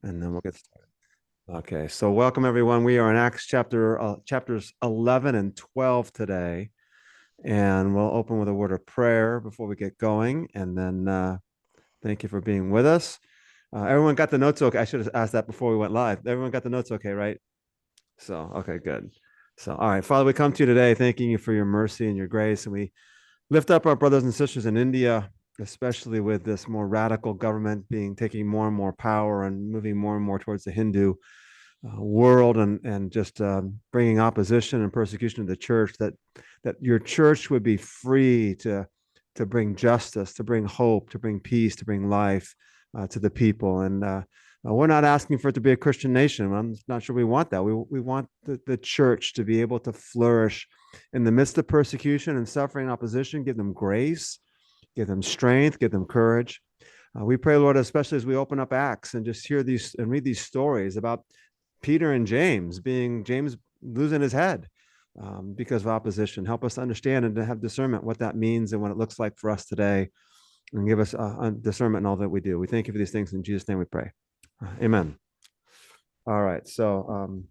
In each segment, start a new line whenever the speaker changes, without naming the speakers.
and then we'll get started. Okay, so welcome everyone. We are in Acts chapters 11 and 12 today, and we'll open with a word of prayer before we get going, and then thank you for being with us. Everyone got the notes okay? I should have asked that before we went live. Everyone got the notes okay, right? So, okay, good. So, all right, Father, we come to you today thanking you for your mercy and your grace, and we lift up our brothers and sisters in India, especially with this more radical government taking more and more power and moving more and more towards the Hindu world, and just bringing opposition and persecution to the church. That your church would be free to bring justice, to bring hope, to bring peace, to bring life to the people. And we're not asking for it to be a Christian nation. I'm not sure we want that. We want the church to be able to flourish in the midst of persecution and suffering and opposition. Give them grace, give them strength, give them courage. We pray, Lord, especially as we open up Acts and just hear these and read these stories about Peter and James losing his head because of opposition. Help us to understand and to have discernment what that means and what it looks like for us today, and give us discernment in all that we do. We thank you for these things. In Jesus' name we pray. Amen. All right. So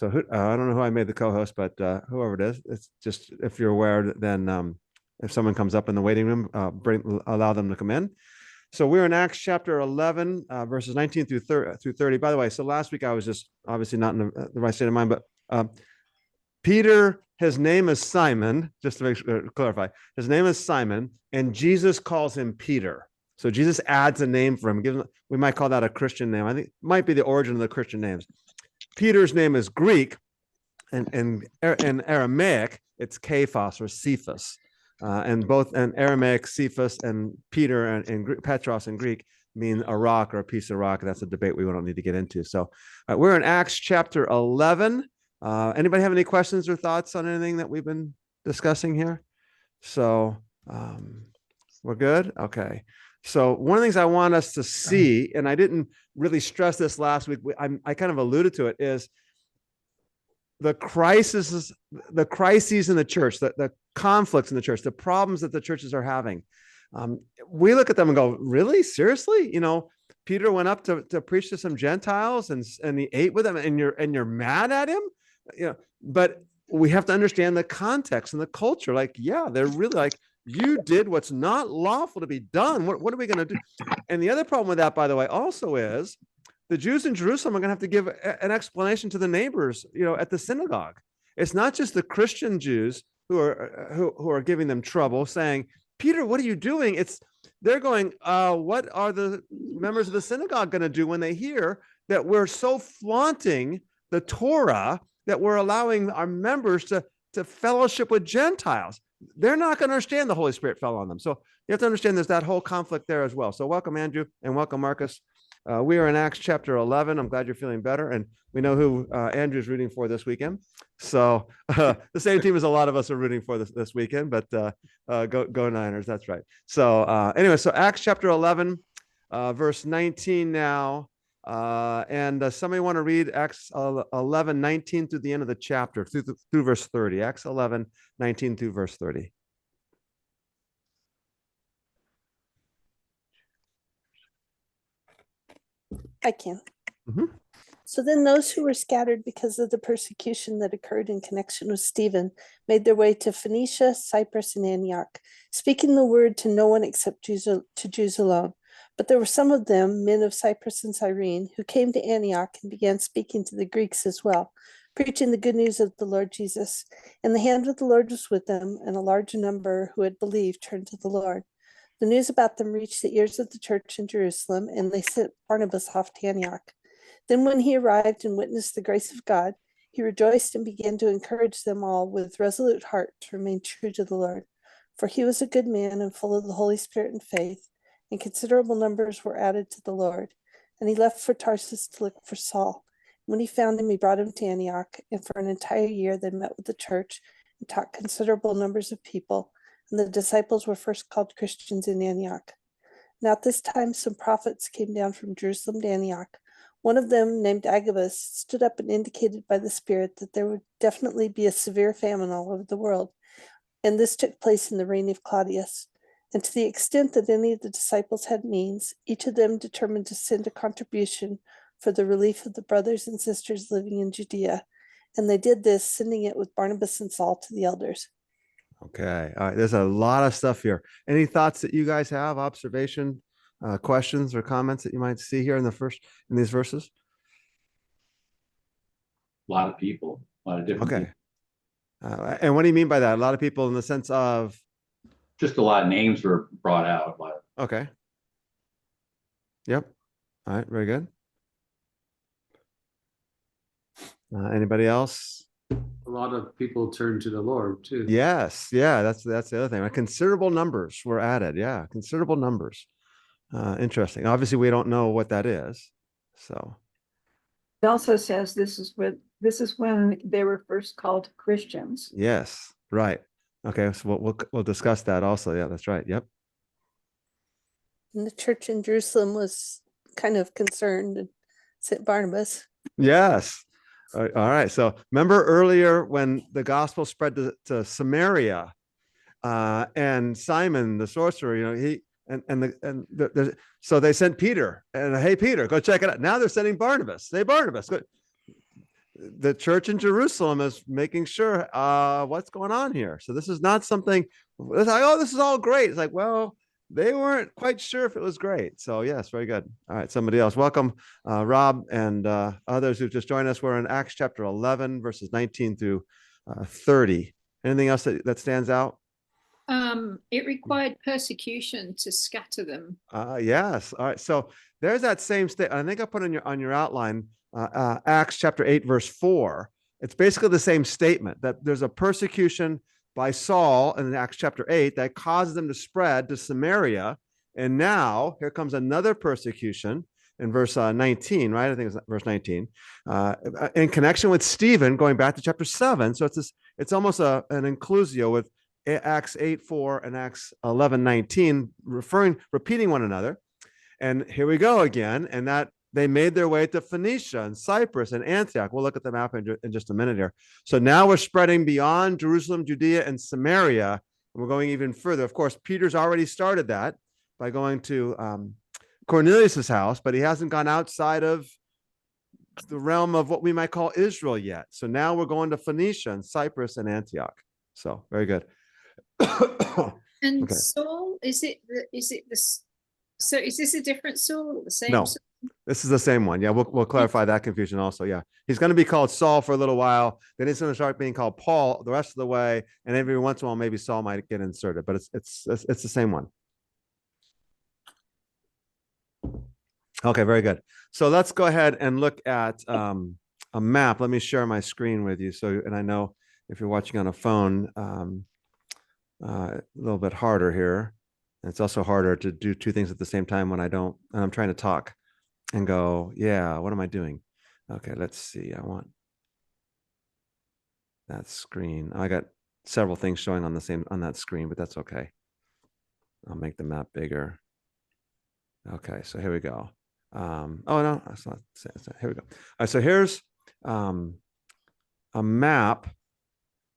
I don't know who I made the co-host, but whoever it is, it's just, if you're aware, then if someone comes up in the waiting room, allow them to come in. So we're in Acts chapter 11, verses 19 through 30. By the way, so last week I was just obviously not in the right state of mind, but Peter, his name is Simon, just to clarify, his name is Simon, and Jesus calls him Peter. So Jesus adds a name for him. We might call that a Christian name. I think it might be the origin of the Christian names. Peter's name is Greek, and in Aramaic, it's Kephas or Cephas. And both in Aramaic, Cephas and Peter and Petros in Greek mean a rock or a piece of rock. That's a debate we don't need to get into. So we're in Acts chapter 11. Anybody have any questions or thoughts on anything that we've been discussing here? So we're good? Okay. So one of the things I want us to see, and I didn't really stress this last week, I kind of alluded to it, is the crises in the church, the conflicts in the church, the problems that the churches are having. We look at them and go, really? Seriously? Peter went up to preach to some Gentiles and he ate with them, and you're mad at him? But we have to understand the context and the culture. Like, yeah, they're really like, you did what's not lawful to be done. What are we going to do? And the other problem with that, by the way, also is the Jews in Jerusalem are going to have to give an explanation to the neighbors, at the synagogue. It's not just the Christian Jews who are giving them trouble, saying, Peter, what are you doing? They're going, what are the members of the synagogue going to do when they hear that we're so flaunting the Torah that we're allowing our members to fellowship with Gentiles? They're not going to understand the Holy Spirit fell on them. So you have to understand there's that whole conflict there as well. So welcome, Andrew, and welcome, Marcus. We are in Acts chapter 11. I'm glad you're feeling better. And we know who Andrew's rooting for this weekend. So the same team as a lot of us are rooting for this weekend, but go Niners. That's right. So anyway, so Acts chapter 11, verse 19 now. And somebody want to read Acts 11, 19 through the end of the chapter, through verse 30. Acts 11, 19 through verse 30.
I can.
Mm-hmm.
So then those who were scattered because of the persecution that occurred in connection with Stephen made their way to Phoenicia, Cyprus, and Antioch, speaking the word to no one except Jews alone. But there were some of them, men of Cyprus and Cyrene, who came to Antioch and began speaking to the Greeks as well, preaching the good news of the Lord Jesus. And the hand of the Lord was with them, and a large number who had believed turned to the Lord. The news about them reached the ears of the church in Jerusalem, and they sent Barnabas off to Antioch. Then when he arrived and witnessed the grace of God, he rejoiced and began to encourage them all with resolute heart to remain true to the Lord. For he was a good man and full of the Holy Spirit and faith, and considerable numbers were added to the Lord. And he left for Tarsus to look for Saul. When he found him, he brought him to Antioch, and for an entire year they met with the church and taught considerable numbers of people, and the disciples were first called Christians in Antioch. Now at this time some prophets came down from Jerusalem to Antioch. One of them, named Agabus, stood up and indicated by the Spirit that there would definitely be a severe famine all over the world, and this took place in the reign of Claudius. And to the extent that any of the disciples had means, each of them determined to send a contribution for the relief of the brothers and sisters living in Judea. And they did this, sending it with Barnabas and Saul to the elders.
Okay. All right. There's a lot of stuff here. Any thoughts that you guys have, observation, questions or comments that you might see here in these verses?
A lot of people, a lot of different
Okay.
people.
And what do you mean by that? A lot of people in the sense of?
Just a lot of names were brought out.
Okay. Yep. All right. Very good. Anybody else?
A lot of people turn to the Lord too.
Yes. Yeah. That's the other thing. Considerable numbers were added. Yeah. Considerable numbers. Interesting. Obviously, we don't know what that is. So.
It also says this is when they were first called Christians.
Yes. Right. Okay. So we'll discuss that also. Yeah. That's right. Yep.
And the church in Jerusalem was kind of concerned and sent Barnabas.
Yes. All right. So remember earlier when the gospel spread to Samaria, and Simon the sorcerer, so they sent Peter and, hey, Peter, go check it out. Now they're sending Barnabas. Hey, Barnabas, go. The church in Jerusalem is making sure what's going on here. So this is not something. It's like, oh, this is all great. It's like, well, they weren't quite sure if it was great. So yes, very good. All right, somebody else. Welcome, Rob and others who've just joined us. We're in Acts chapter 11, verses 19 through 30. Anything else that stands out?
It required persecution to scatter them.
Yes. All right. So there's that same state. I think I put on your outline, Acts chapter 8, verse 4. It's basically the same statement that there's a persecution by Saul in Acts chapter 8 that causes them to spread to Samaria. And now here comes another persecution in verse 19, right? I think it's verse 19, in connection with Stephen, going back to chapter 7. So it's almost an inclusio with Acts 8:4 and Acts 11:19, repeating one another. And here we go again. And that they made their way to Phoenicia and Cyprus and Antioch. We'll look at the map in just a minute here. So now we're spreading beyond Jerusalem, Judea, and Samaria. And we're going even further. Of course, Peter's already started that by going to Cornelius's house, but he hasn't gone outside of the realm of what we might call Israel yet. So now we're going to Phoenicia and Cyprus and Antioch. So very good.
And
Okay.
Saul, is this a different Saul or the same?
No,
Saul?
this is the same one. Yeah, we'll clarify that confusion also. Yeah, he's going to be called Saul for a little while. Then he's going to start being called Paul the rest of the way, and every once in a while, maybe Saul might get inserted, but it's the same one. Okay, very good. So let's go ahead and look at a map. Let me share my screen with you. So, and I know if you're watching on a phone, a little bit harder here. And it's also harder to do two things at the same time when I'm trying to talk and go, yeah, what am I doing? Okay, let's see. I want that screen. I got several things showing on that screen, but that's okay. I'll make the map bigger. Okay, so here we go. Oh no, that's not. Here we go. All right, so here's a map.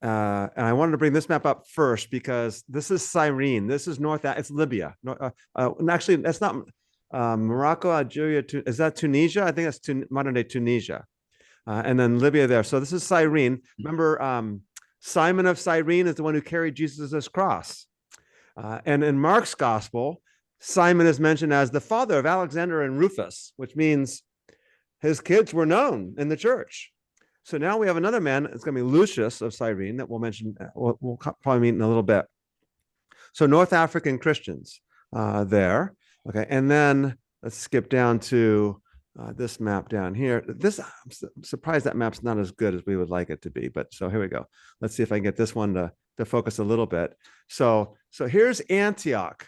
And I wanted to bring this map up first because this is Cyrene. This is it's Libya. Actually, that's not Morocco, Algeria. Is that Tunisia? I think that's modern day Tunisia. And then Libya there. So this is Cyrene. Remember, Simon of Cyrene is the one who carried Jesus' cross. And in Mark's gospel, Simon is mentioned as the father of Alexander and Rufus, which means his kids were known in the church. So now we have another man. It's going to be Lucius of Cyrene that we'll mention. We'll probably meet in a little bit. So North African Christians there. Okay. And then let's skip down to this map down here. I'm surprised that map's not as good as we would like it to be. But so here we go. Let's see if I can get this one to focus a little bit. So here's Antioch.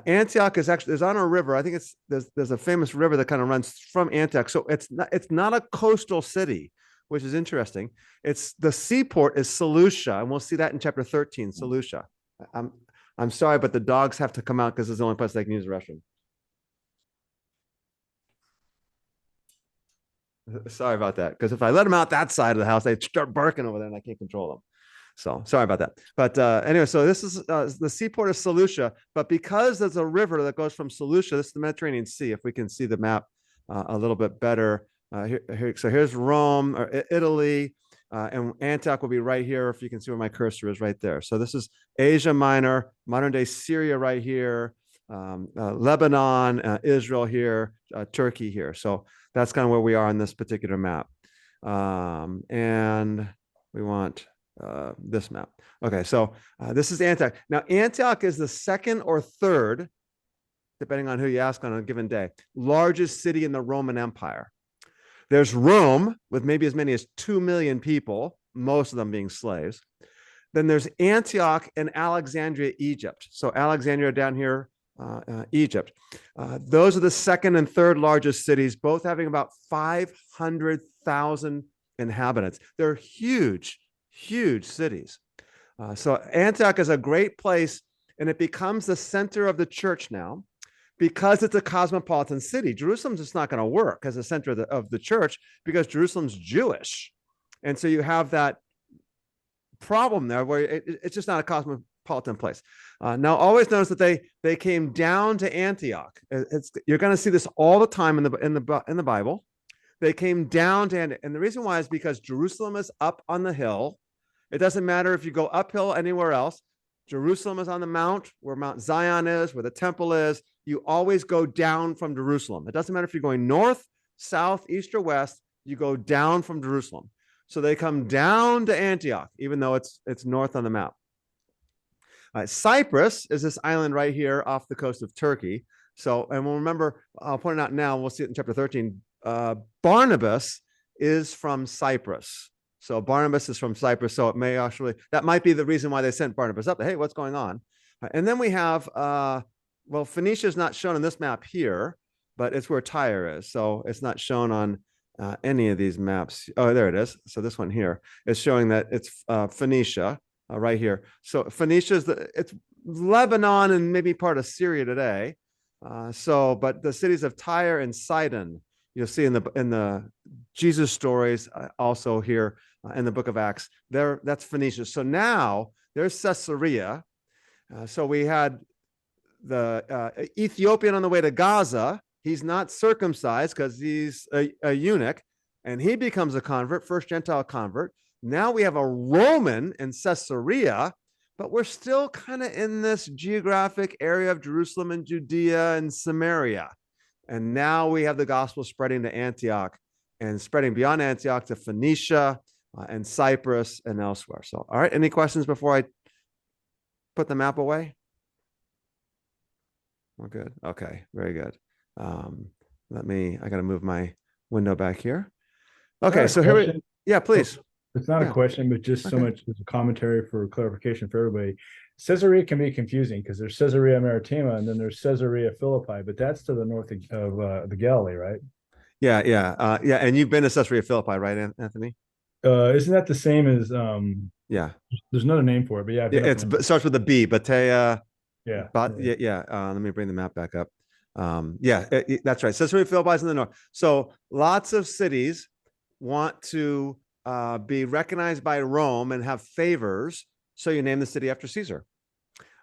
Antioch is on a river. I think there's a famous river that kind of runs from Antioch. So it's not a coastal city, which is interesting. The seaport is Seleucia, and we'll see that in chapter 13, Seleucia. I'm sorry, but the dogs have to come out because it's the only place they can use the restroom. Sorry about that, because if I let them out that side of the house, they start barking over there and I can't control them. So sorry about that. But anyway, so this is the seaport of Seleucia. But because there's a river that goes from Seleucia, this is the Mediterranean Sea. If we can see the map a little bit better. So here's Rome, or Italy, and Antioch will be right here. If you can see where my cursor is right there. So this is Asia Minor, modern day Syria right here, Lebanon, Israel here, Turkey here. So that's kind of where we are on this particular map. And we want this map. Okay, so this is Antioch. Now, Antioch is the second or third, depending on who you ask on a given day, largest city in the Roman Empire. There's Rome with maybe as many as 2 million people, most of them being slaves. Then there's Antioch and Alexandria, Egypt. So Alexandria down here, Egypt. Those are the second and third largest cities, both having about 500,000 inhabitants. They're huge, huge cities. So Antioch is a great place, and it becomes the center of the church now because it's a cosmopolitan city. Jerusalem's just not going to work as a center of the church because Jerusalem's Jewish. And so you have that problem there where it's just not a cosmopolitan place. Now, always notice that they came down to Antioch. You're going to see this all the time in the Bible. They came down to Antioch. And the reason why is because Jerusalem is up on the hill. It doesn't matter if you go uphill anywhere else. Jerusalem is on the mount, where Mount Zion is, where the temple is. You always go down from Jerusalem. It doesn't matter if you're going north, south, east, or west. You go down from Jerusalem. So they come down to Antioch, even though it's north on the map. Cyprus is this island right here off the coast of Turkey. So, and we'll remember, I'll point it out now, we'll see it in chapter 13. Barnabas is from Cyprus. So Barnabas is from Cyprus. So it may actually, that might be the reason why they sent Barnabas up. Hey, what's going on? And then we have, well, Phoenicia is not shown in this map here, but it's where Tyre is. So it's not shown on any of these maps. Oh, there it is. So this one here is showing that it's Phoenicia right here. So Phoenicia is it's Lebanon and maybe part of Syria today. But the cities of Tyre and Sidon, you'll see in the Jesus stories also here in the book of Acts. That's Phoenicia. So now there's Caesarea. So we had the Ethiopian on the way to Gaza. He's not circumcised because he's a eunuch, and he becomes a convert, first Gentile convert. Now we have a Roman in Caesarea, but we're still kind of in this geographic area of Jerusalem and Judea and Samaria. And now we have the gospel spreading to Antioch and spreading beyond Antioch to Phoenicia and Cyprus and elsewhere. So, all right, any questions before I put the map away? We're good. Okay, very good. I got to move my window back here. Okay, so here yeah, please.
It's not a question, but just so much as a commentary for clarification for everybody. Caesarea can be confusing because there's Caesarea Maritima and then there's Caesarea Philippi, but that's to the north of the Galilee, right?
Yeah. And you've been to Caesarea Philippi, right, Anthony?
Isn't that the same as
yeah?
There's another name for it, but yeah,
it starts with a B, Batea.
Yeah.
Let me bring the map back up. That's right. Caesarea Philippi is in the north. So lots of cities want to be recognized by Rome and have favors. So you name the city after Caesar.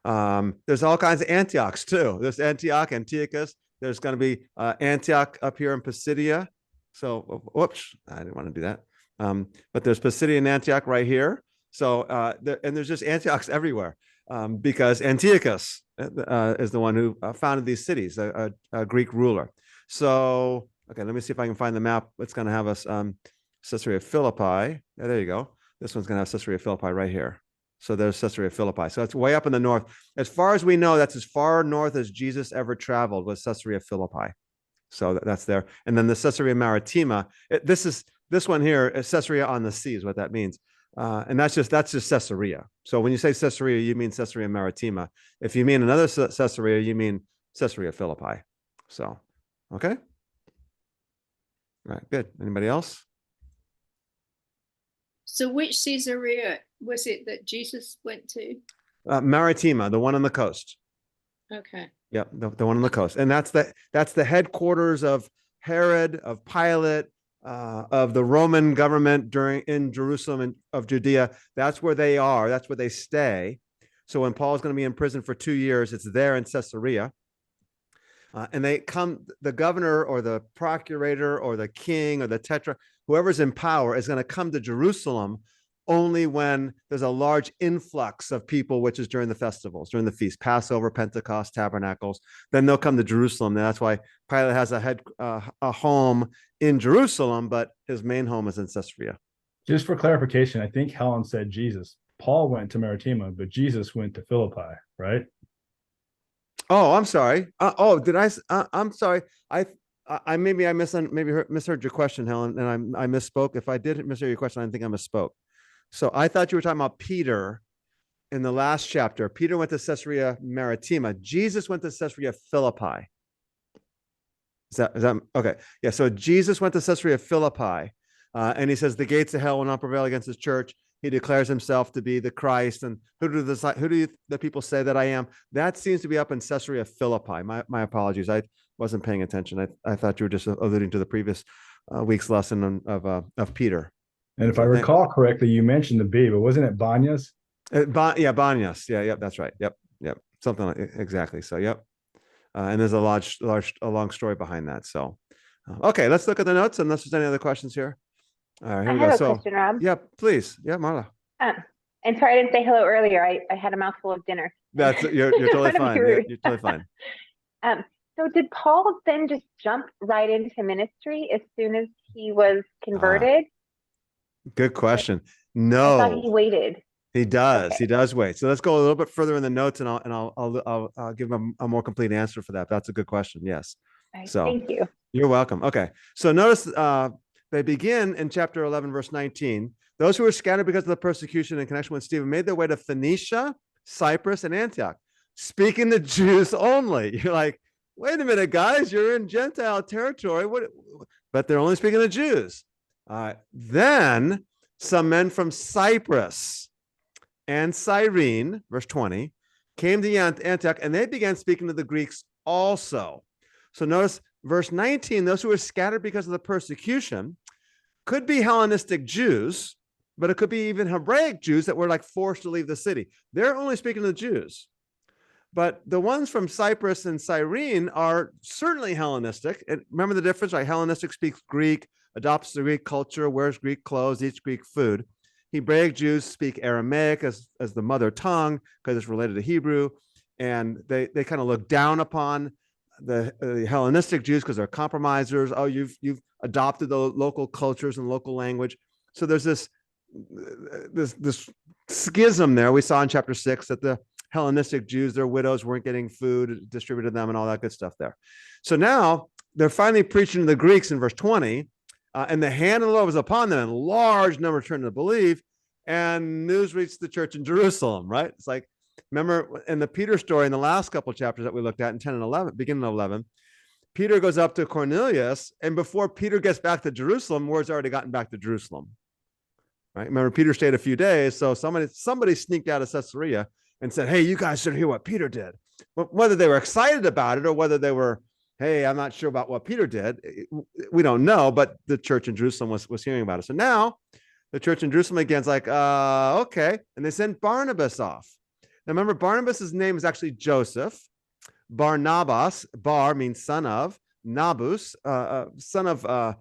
There's all kinds of Antiochs too. There's Antioch, Antiochus. There's going to be Antioch up here in Pisidia. So, whoops, I didn't want to do that. But there's Pisidia and Antioch right here. So, and there's just Antiochs everywhere because Antiochus is the one who founded these cities, a Greek ruler. So, okay, let me see if I can find the map. It's going to have us Caesarea Philippi. Yeah, there you go. This one's going to have Caesarea Philippi right here. So there's Caesarea Philippi. So it's way up in the north. As far as we know, that's as far north as Jesus ever traveled was Caesarea Philippi. So that's there. And then the Caesarea Maritima. This one here is Caesarea on the sea is what that means. And that's just Caesarea. So when you say Caesarea, you mean Caesarea Maritima. If you mean another Caesarea, you mean Caesarea Philippi. So, okay. All right, good. Anybody else?
So which Caesarea was it that Jesus went to?
Maritima, the one on the coast.
Okay.
Yep, the one on the coast. And that's the headquarters of Herod, of Pilate, of the Roman government in Jerusalem and of Judea. That's where they are. That's where they stay. So when Paul is going to be in prison for 2 years, it's there in Caesarea. And the governor or the procurator or the king or the tetrarch, whoever's in power is going to come to Jerusalem only when there's a large influx of people, which is during the festivals, during the feast, Passover, Pentecost, Tabernacles. Then they'll come to Jerusalem. And that's why Pilate has a home in Jerusalem, but his main home is in Caesarea.
Just for clarification, I think Helen said Jesus. Paul went to Maritima, but Jesus went to Philippi, right?
Oh, I'm sorry. Did I? I'm sorry. I misheard your question, Helen, and I misspoke. If I did mishear your question, I think I misspoke. So I thought you were talking about Peter in the last chapter. Peter went to Caesarea Maritima. Jesus went to Caesarea Philippi. Is that okay? Yeah. So Jesus went to Caesarea Philippi, and he says the gates of hell will not prevail against his church. He declares himself to be the Christ. And who do the people say that I am? That seems to be up in Caesarea Philippi. My apologies. I wasn't paying attention. I thought you were just alluding to the previous week's lesson of Peter.
And if I recall correctly, you mentioned the B, but wasn't it Banyas?
Banyas. Yeah, that's right. Yep. Something like exactly. So, yep. And there's a long story behind that. So, okay, let's look at the notes unless there's any other questions here. All right, here we go.
I have a question, Rob.
Yeah, please. Yeah, Marla.
And sorry I didn't say hello earlier. I had a mouthful of dinner.
You're totally fine. You're totally fine.
So did Paul then just jump right into ministry as soon as he was converted?
Good question.
I thought he
No,
waited.
he does.
Okay.
He does wait. So let's go a little bit further in the notes, and I'll give him a more complete answer for that. That's a good question. Yes.
All right,
So
thank you.
you're welcome. Okay. So notice they begin in chapter 11, verse 19. Those who were scattered because of the persecution in connection with Stephen made their way to Phoenicia, Cyprus, and Antioch, speaking to Jews only. You're like, wait a minute, guys, you're in Gentile territory. But they're only speaking to Jews. Then some men from Cyprus and Cyrene, verse 20, came to Antioch, and they began speaking to the Greeks also. So notice verse 19, those who were scattered because of the persecution could be Hellenistic Jews, but it could be even Hebraic Jews that were like forced to leave the city. They're only speaking to the Jews. But the ones from Cyprus and Cyrene are certainly Hellenistic. And remember the difference, right? Hellenistic speaks Greek, adopts the Greek culture, wears Greek clothes, eats Greek food. Hebraic Jews speak Aramaic as the mother tongue because it's related to Hebrew. And they kind of look down upon the Hellenistic Jews because they're compromisers. Oh, you've adopted the local cultures and local language. So there's this schism there. We saw in chapter 6 that the Hellenistic Jews, their widows weren't getting food distributed to them and all that good stuff there. So now they're finally preaching to the Greeks in verse 20, and the hand of the Lord was upon them, and large numbers turned to believe, and news reached the church in Jerusalem, right? It's like, remember in the Peter story in the last couple of chapters that we looked at in 10 and 11, beginning of 11, Peter goes up to Cornelius, and before Peter gets back to Jerusalem, word's already gotten back to Jerusalem, right? Remember, Peter stayed a few days, so somebody sneaked out of Caesarea and said, hey, you guys should hear what Peter did. But whether they were excited about it or whether they were, hey, I'm not sure about what Peter did, we don't know, but the church in Jerusalem was hearing about it. So now the church in Jerusalem again's like, okay. And they sent Barnabas off. Now remember, Barnabas's name is actually Joseph. Barnabas, bar means son of, nabus, son of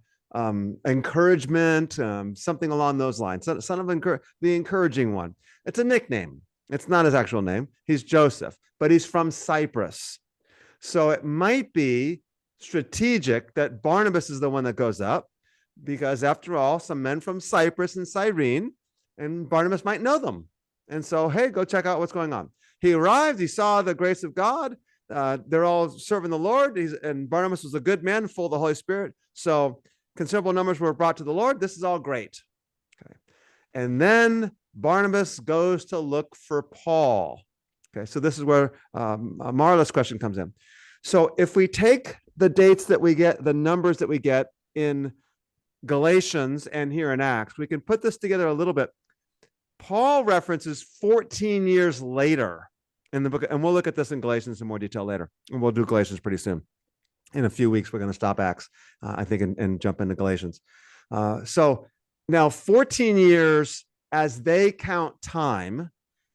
encouragement, something along those lines. Son of the encouraging one. It's a nickname. It's not his actual name. He's Joseph, but he's from Cyprus. So it might be strategic that Barnabas is the one that goes up, because after all, some men from Cyprus and Cyrene, and Barnabas might know them. And so, hey, go check out what's going on. He arrived, he saw the grace of God. They're all serving the Lord. And Barnabas was a good man, full of the Holy Spirit. So considerable numbers were brought to the Lord. This is all great. Okay. And then Barnabas goes to look for Paul. Okay, so this is where Marla's question comes in. So if we take the dates that we get, the numbers that we get in Galatians and here in Acts, we can put this together a little bit. Paul references 14 years later in the book, and we'll look at this in Galatians in more detail later, and we'll do Galatians pretty soon. In a few weeks, we're going to stop Acts, I think, and jump into Galatians. So now 14 years as they count time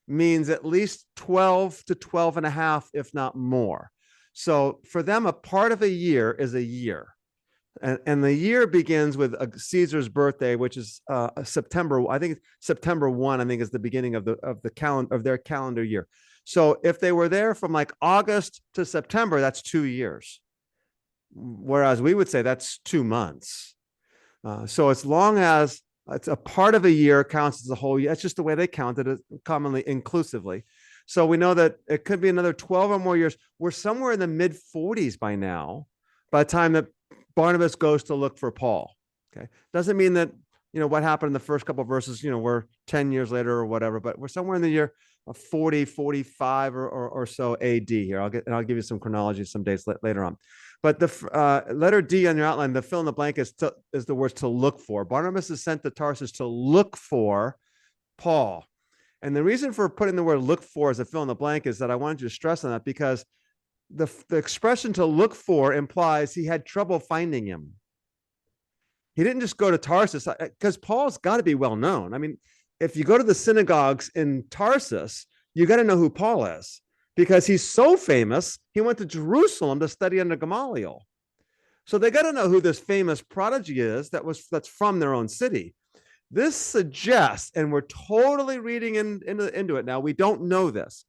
means at least 12 to 12 and a half, if not more. So for them, a part of a year is a year. And the year begins with Caesar's birthday, which is September. I think September 1, I think, is the beginning of the calendar of their calendar year. So if they were there from like August to September, that's 2 years. Whereas we would say that's 2 months. So as long as it's a part of a year counts as a whole year, that's just the way they count it, commonly inclusively. So we know that it could be another 12 or more years. We're somewhere in the mid 40s by now, by the time that Barnabas goes to look for Paul. Okay. Doesn't mean that, what happened in the first couple of verses, we're 10 years later or whatever, but we're somewhere in the year of 40, 45 or so AD here. I'll give you some chronology, some dates later on. But the letter D on your outline, the fill in the blank is the words to look for. Barnabas is sent to Tarsus to look for Paul. And the reason for putting the word look for as a fill in the blank is that I wanted you to stress on that because the expression to look for implies he had trouble finding him. He didn't just go to Tarsus because Paul's got to be well known. I mean, if you go to the synagogues in Tarsus, you got to know who Paul is because he's so famous. He went to Jerusalem to study under Gamaliel. So they got to know who this famous prodigy is that's from their own city. This suggests, and we're totally reading into it now, we don't know this,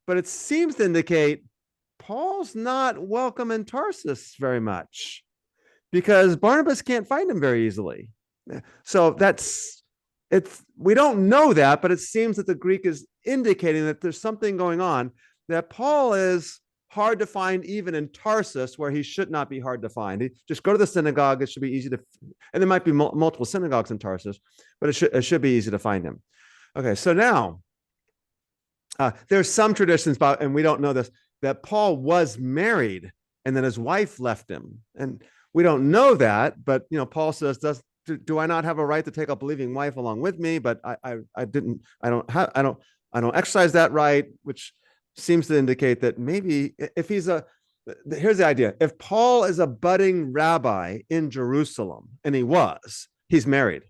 but it seems to indicate Paul's not welcome in Tarsus very much because Barnabas can't find him very easily. So we don't know that, but it seems that the Greek is indicating that there's something going on, that Paul is hard to find even in Tarsus, where he should not be hard to find. Just go to the synagogue. It should be easy to, and there might be multiple synagogues in Tarsus, but it should be easy to find him. Okay, so now there's some traditions about, and we don't know this, that Paul was married and then his wife left him. And we don't know that, but Paul says, do I not have a right to take a believing wife along with me? But I don't exercise that right, which seems to indicate that maybe if here's the idea. If Paul is a budding rabbi in Jerusalem, and he's married.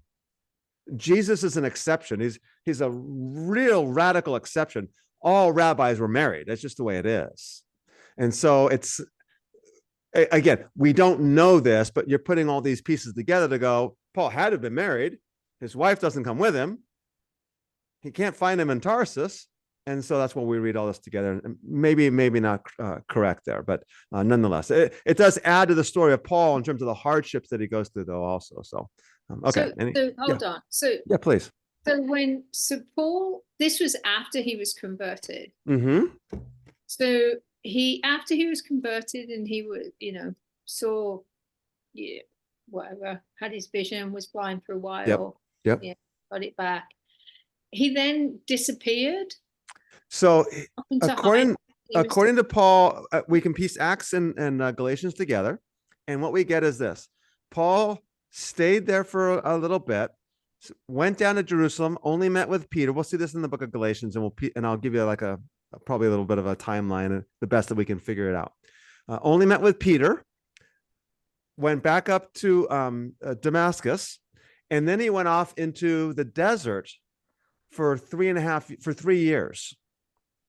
Jesus is an exception. He's a real radical exception. All rabbis were married. That's just the way it is. And so again, we don't know this, but you're putting all these pieces together to go, Paul had to have been married. His wife doesn't come with him. He can't find him in Tarsus. And so that's when we read all this together. And maybe not correct there, but nonetheless, it does add to the story of Paul in terms of the hardships that he goes through, though, also. So, okay.
So hold on. So
yeah, please.
So Paul, this was after he was converted.
Mm-hmm.
So after he was converted and he was, saw, whatever, had his vision, was blind for a while.
Yep.
Yeah, got it back. He then disappeared.
So according to Paul, we can piece Acts and Galatians together. And what we get is this. Paul stayed there for a little bit, went down to Jerusalem, only met with Peter. We'll see this in the book of Galatians, and I'll give you like probably a little bit of a timeline, the best that we can figure it out. Only met with Peter, went back up to Damascus, and then he went off into the desert for 3 years.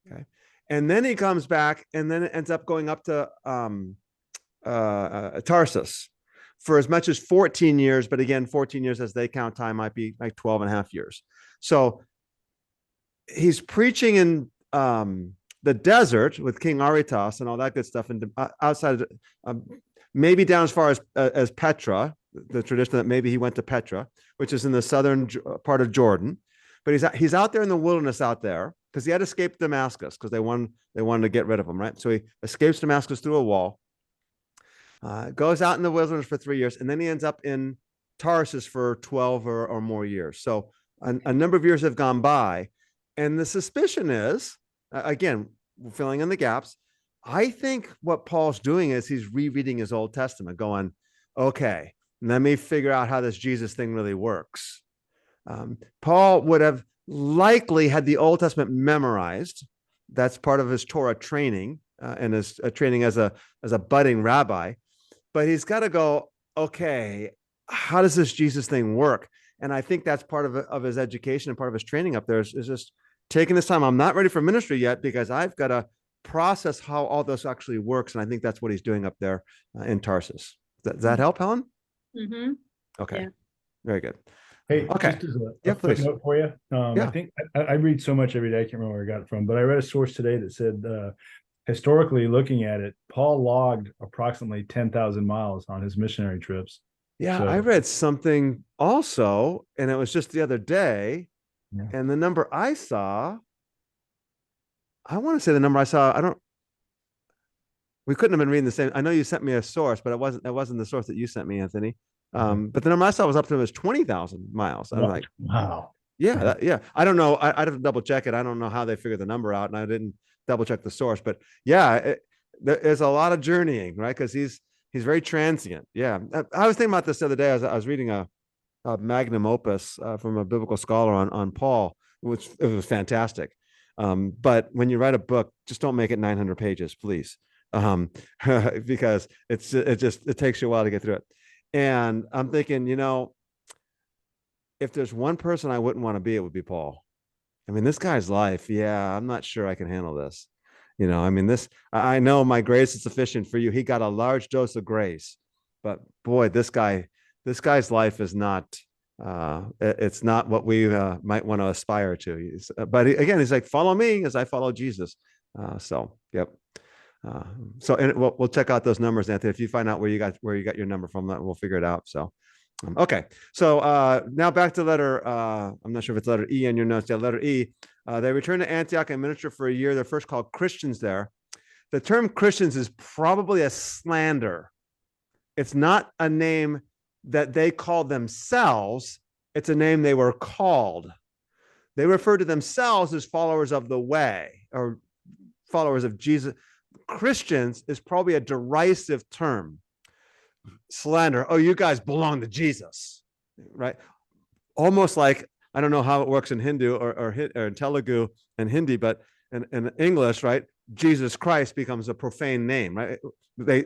Okay. And then he comes back and then it ends up going up to Tarsus for as much as 14 years. But again, 14 years as they count time might be like 12 and a half years. So he's preaching in the desert with King Aretas and all that good stuff. And outside, maybe down as far as Petra, the tradition that maybe he went to Petra, which is in the southern part of Jordan. But he's out there in the wilderness out there because he had escaped Damascus because they wanted to get rid of him, right? So he escapes Damascus through a wall, goes out in the wilderness for 3 years, and then he ends up in Tarsus for 12 or more years. So a number of years have gone by, and the suspicion is, again, filling in the gaps, I think what Paul's doing is he's rereading his Old Testament, going, okay, let me figure out how this Jesus thing really works. Paul would have likely had the Old Testament memorized. That's part of his Torah training and his training as a budding rabbi. But he's got to go, okay, how does this Jesus thing work? And I think that's part of his education and part of his training up there is just taking this time. I'm not ready for ministry yet because I've got to process how all this actually works. And I think that's what he's doing up there in Tarsus. Does that help, Helen?
Mm-hmm.
Okay.
Yeah.
Very good.
Hey,
Okay.
just as
Yeah,
a
please.
footnote for you.
Yeah.
I think I read so much every day. I can't remember where I got it from, but I read a source today that said, historically looking at it, Paul logged approximately 10,000 miles on his missionary trips.
Yeah,
So-
I read something also, and it was just the other day.
Yeah.
And the number I saw, I want to say the number I saw, we couldn't have been reading the same. I know you sent me a source, but it wasn't the source that you sent me, Anthony. But the number I saw was up to was 20,000 miles. I'm like,
wow.
yeah, yeah. I don't know. I'd have to double check it. I don't know how they figured the number out, and I didn't double check the source. But yeah, there's a lot of journeying, right? Because he's very transient. Yeah, I was thinking about this the other day. I was reading a magnum opus from a biblical scholar on Paul, which it was fantastic. But when you write a book, just don't make it 900 pages, please, because it takes you a while to get through it. And I'm thinking, if there's one person I wouldn't want to be, it would be Paul. I mean, this guy's life. Yeah, I'm not sure I can handle this. I mean, I know my grace is sufficient for you. He got a large dose of grace, but boy, this guy's life is not, it's not what we might want to aspire to. But again, he's like, follow me as I follow Jesus. Yep. We'll check out those numbers, Anthony. If you find out where you got your number from, that we'll figure it out. So, okay. So now back to letter. I'm not sure if it's letter E in your notes. Yeah, letter E. They returned to Antioch and ministered for a year. They're first called Christians there. The term Christians is probably a slander. It's not a name that they called themselves. It's a name they were called. They refer to themselves as followers of the way or followers of Jesus. Christians is probably a derisive term. Slander. Oh, you guys belong to Jesus, right? Almost like, I don't know how it works in Hindu or in Telugu and Hindi, but in English, right? Jesus Christ becomes a profane name, right?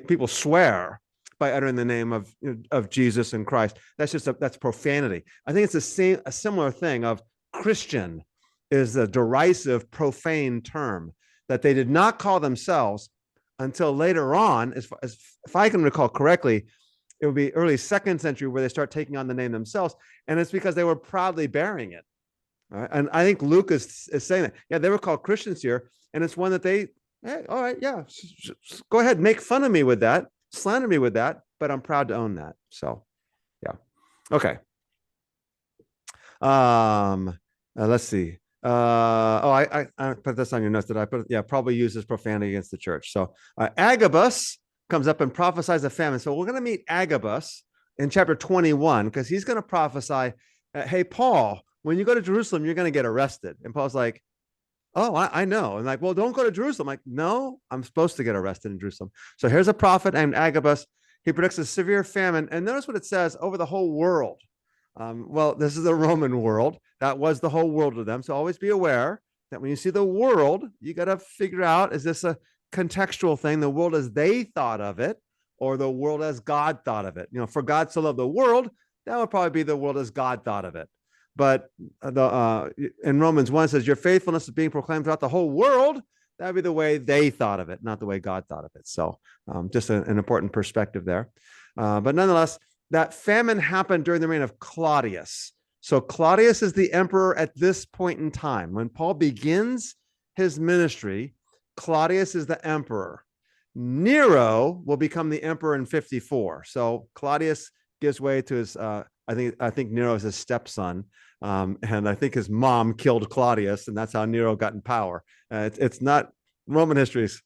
People swear by uttering the name of Jesus and Christ. That's profanity. I think it's a similar thing of Christian is a derisive, profane term that they did not call themselves until later on, as if I can recall correctly, it would be early 2nd century where they start taking on the name themselves. And it's because they were proudly bearing it. Right? And I think Luke is saying that. Yeah, they were called Christians here. And it's one that hey, all right, yeah, go ahead, make fun of me with that, slander me with that, but I'm proud to own that. So, yeah. Okay. Let's see. I put this on your notes. Did I put it? Yeah, probably uses profanity against the church. So Agabus comes up and prophesies a famine. So we're going to meet Agabus in chapter 21 because he's going to prophesy, hey, Paul, when you go to Jerusalem, you're going to get arrested. And Paul's like, oh, I know. And like, well, don't go to Jerusalem. Like, no, I'm supposed to get arrested in Jerusalem. So here's a prophet named Agabus. He predicts a severe famine. And notice what it says over the whole world. Well, this is the Roman world. That was the whole world to them. So always be aware that when you see the world, you got to figure out, is this a contextual thing, the world as they thought of it, or the world as God thought of it? For God to love the world, that would probably be the world as God thought of it. But in Romans 1 it says, your faithfulness is being proclaimed throughout the whole world. That would be the way they thought of it, not the way God thought of it. So just an important perspective there. But nonetheless, that famine happened during the reign of Claudius. So Claudius is the emperor at this point in time. When Paul begins his ministry, Claudius is the emperor. Nero will become the emperor in 54. So Claudius gives way to his, I think Nero is his stepson. And I think his mom killed Claudius, and that's how Nero got in power. It's not, Roman history is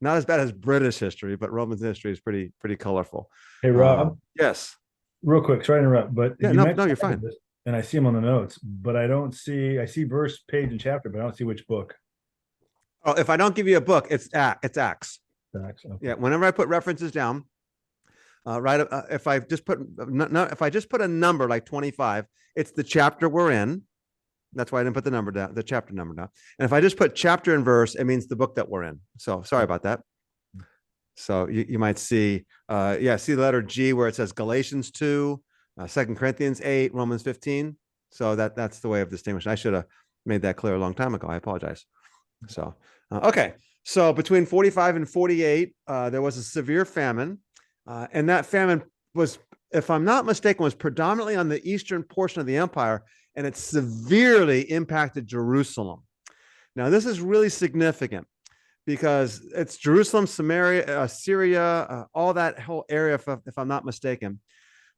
not as bad as British history, but Roman history is pretty colorful.
Hey, Rob.
Yes.
Real quick, sorry to interrupt, but
Yeah, no, you're fine.
And I see them on the notes, but I see verse, page, and chapter, but I don't see which book.
Oh, if I don't give you a book, it's Acts.
Okay.
Yeah, whenever I put references down, if I just put a number like 25, it's the chapter we're in. That's why I didn't put the chapter number down. And if I just put chapter and verse, it means the book that we're in. So sorry about that. So you might see, see the letter G where it says Galatians 2, 2 Corinthians 8, Romans 15. So that's the way of distinguishing. I should have made that clear a long time ago. I apologize. So, okay. So between 45 and 48, there was a severe famine. And that famine was, if I'm not mistaken, was predominantly on the eastern portion of the empire, and it severely impacted Jerusalem. Now, this is really significant because it's Jerusalem, Samaria, Syria, all that whole area, if I'm not mistaken.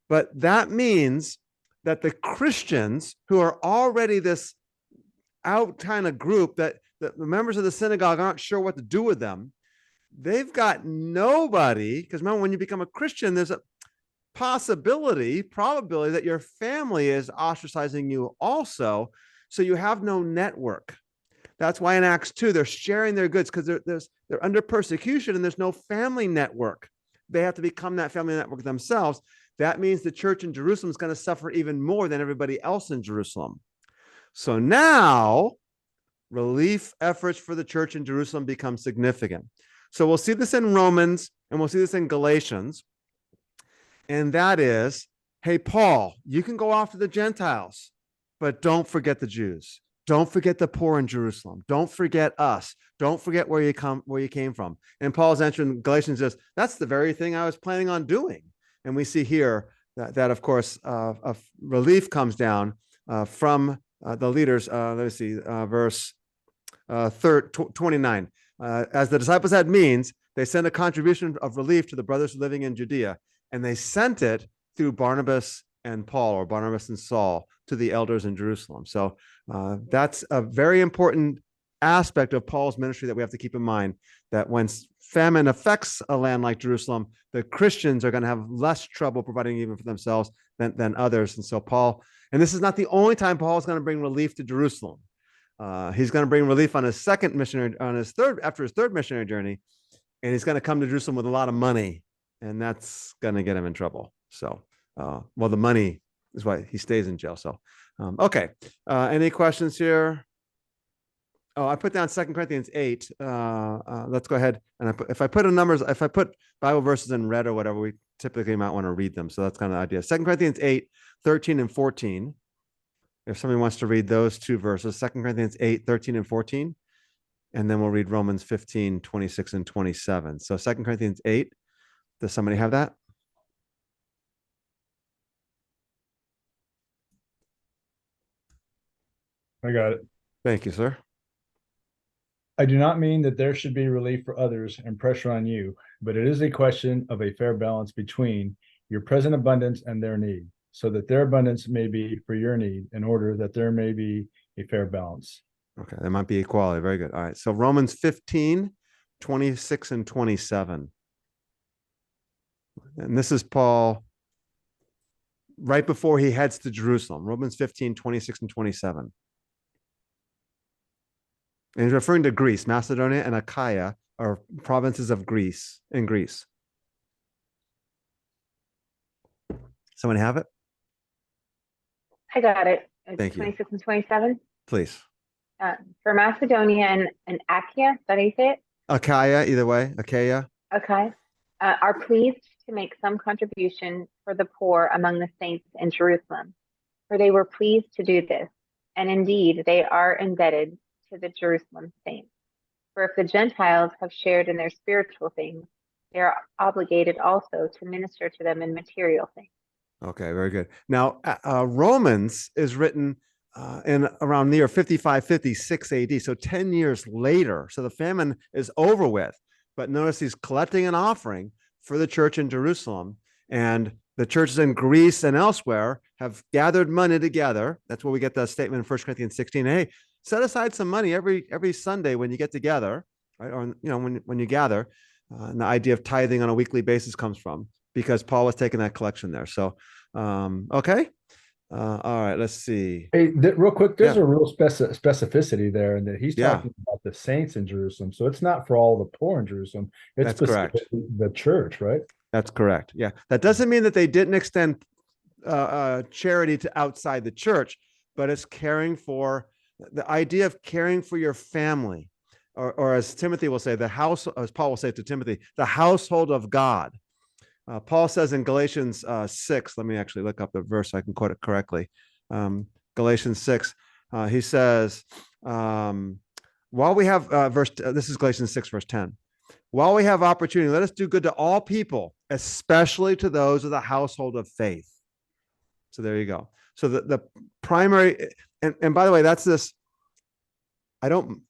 But that means that the Christians, who are already this out kind of group that the members of the synagogue aren't sure what to do with them, they've got nobody. Because remember, when you become a Christian, there's a probability that your family is ostracizing you also. So you have no network. That's why in Acts 2, they're sharing their goods because they're under persecution and there's no family network. They have to become that family network themselves. That means the church in Jerusalem is going to suffer even more than everybody else in Jerusalem. So now relief efforts for the church in Jerusalem become significant. So we'll see this in Romans and we'll see this in Galatians. And that is, hey, Paul, you can go off to the Gentiles, but don't forget the Jews. Don't forget the poor in Jerusalem. Don't forget us. Don't forget where you came from. And Paul's answer in Galatians says, that's the very thing I was planning on doing. And we see here that of course, relief comes down from the leaders. Let's see, verse 29. As the disciples had means, they sent a contribution of relief to the brothers living in Judea, and they sent it through Barnabas and Paul, or Barnabas and Saul, to the elders in Jerusalem. So that's a very important aspect of Paul's ministry that we have to keep in mind, that when famine affects a land like Jerusalem, the Christians are going to have less trouble providing even for themselves than others. And so Paul, and this is not the only time Paul is going to bring relief to Jerusalem. He's going to bring relief on his second missionary, after his third missionary journey, and he's going to come to Jerusalem with a lot of money, and that's going to get him in trouble. So, well, the money is why he stays in jail. So, okay. Any questions here? Oh, I put down 2 Corinthians 8. Let's go ahead. And if I put Bible verses in red or whatever, we typically might want to read them. So that's kind of the idea. 2 Corinthians 8, 13 and 14. If somebody wants to read those two verses, 2 Corinthians 8, 13 and 14. And then we'll read Romans 15, 26 and 27. So 2 Corinthians 8. Does somebody have that?
I got it.
Thank you, sir.
I do not mean that there should be relief for others and pressure on you, but it is a question of a fair balance between your present abundance and their need, so that their abundance may be for your need, in order that there may be a fair balance.
Okay, there might be equality. Very good. All right. So Romans 15, 26 and 27. And this is Paul right before he heads to Jerusalem. Romans 15, 26 and 27. And he's referring to Greece. Macedonia and Achaia are provinces of Greece, in Greece. Someone have it?
I got it.
Thank you.
26 and 27.
Please.
For Macedonia and Achaia, is that how you say it?
Achaia, either way. Achaia.
Okay. Are pleased to make some contribution for the poor among the saints in Jerusalem, for they were pleased to do this. And indeed, they are indebted to the Jerusalem saints. For if the Gentiles have shared in their spiritual things, they are obligated also to minister to them in material things.
Okay, very good. Now, Romans is written in around near 55, 56 AD, so 10 years later. So the famine is over with. But notice he's collecting an offering for the church in Jerusalem. And the churches in Greece and elsewhere have gathered money together. That's where we get the statement in 1 Corinthians 16. Hey, set aside some money every Sunday when you get together, right? Or when you gather. And the idea of tithing on a weekly basis comes from, because Paul was taking that collection there. So, okay. All right, let's see.
Hey, real quick, there's
Yeah.
a real specificity there, and that he's
Yeah.
talking about the saints in Jerusalem. So it's not for all the poor in Jerusalem. It's
That's correct.
specifically the church, right?
That's correct. Yeah. That doesn't mean that they didn't extend charity to outside the church, but it's caring for the idea of caring for your family, or as Timothy will say, as Paul will say to Timothy, the household of God. Paul says in Galatians 6, let me actually look up the verse so I can quote it correctly. Galatians 6, he says, while we have this is Galatians 6, verse 10. While we have opportunity, let us do good to all people, especially to those of the household of faith. So there you go. So the primary, and by the way, that's this. I don't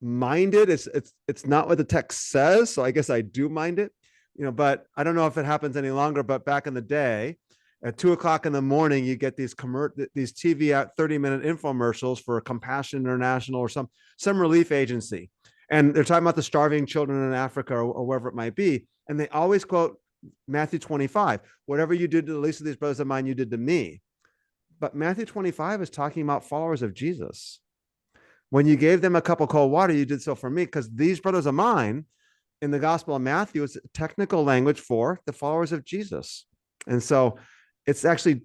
mind it. It's not what the text says, so I guess I do mind it. But I don't know if it happens any longer. But back in the day, at 2:00 in the morning, you get these TV 30-minute infomercials for Compassion International or some relief agency, and they're talking about the starving children in Africa or wherever it might be, and they always quote Matthew 25, whatever you did to the least of these brothers of mine, you did to me. But Matthew 25 is talking about followers of Jesus. When you gave them a cup of cold water, you did so for me, because these brothers of mine in the Gospel of Matthew is technical language for the followers of Jesus. And so it's actually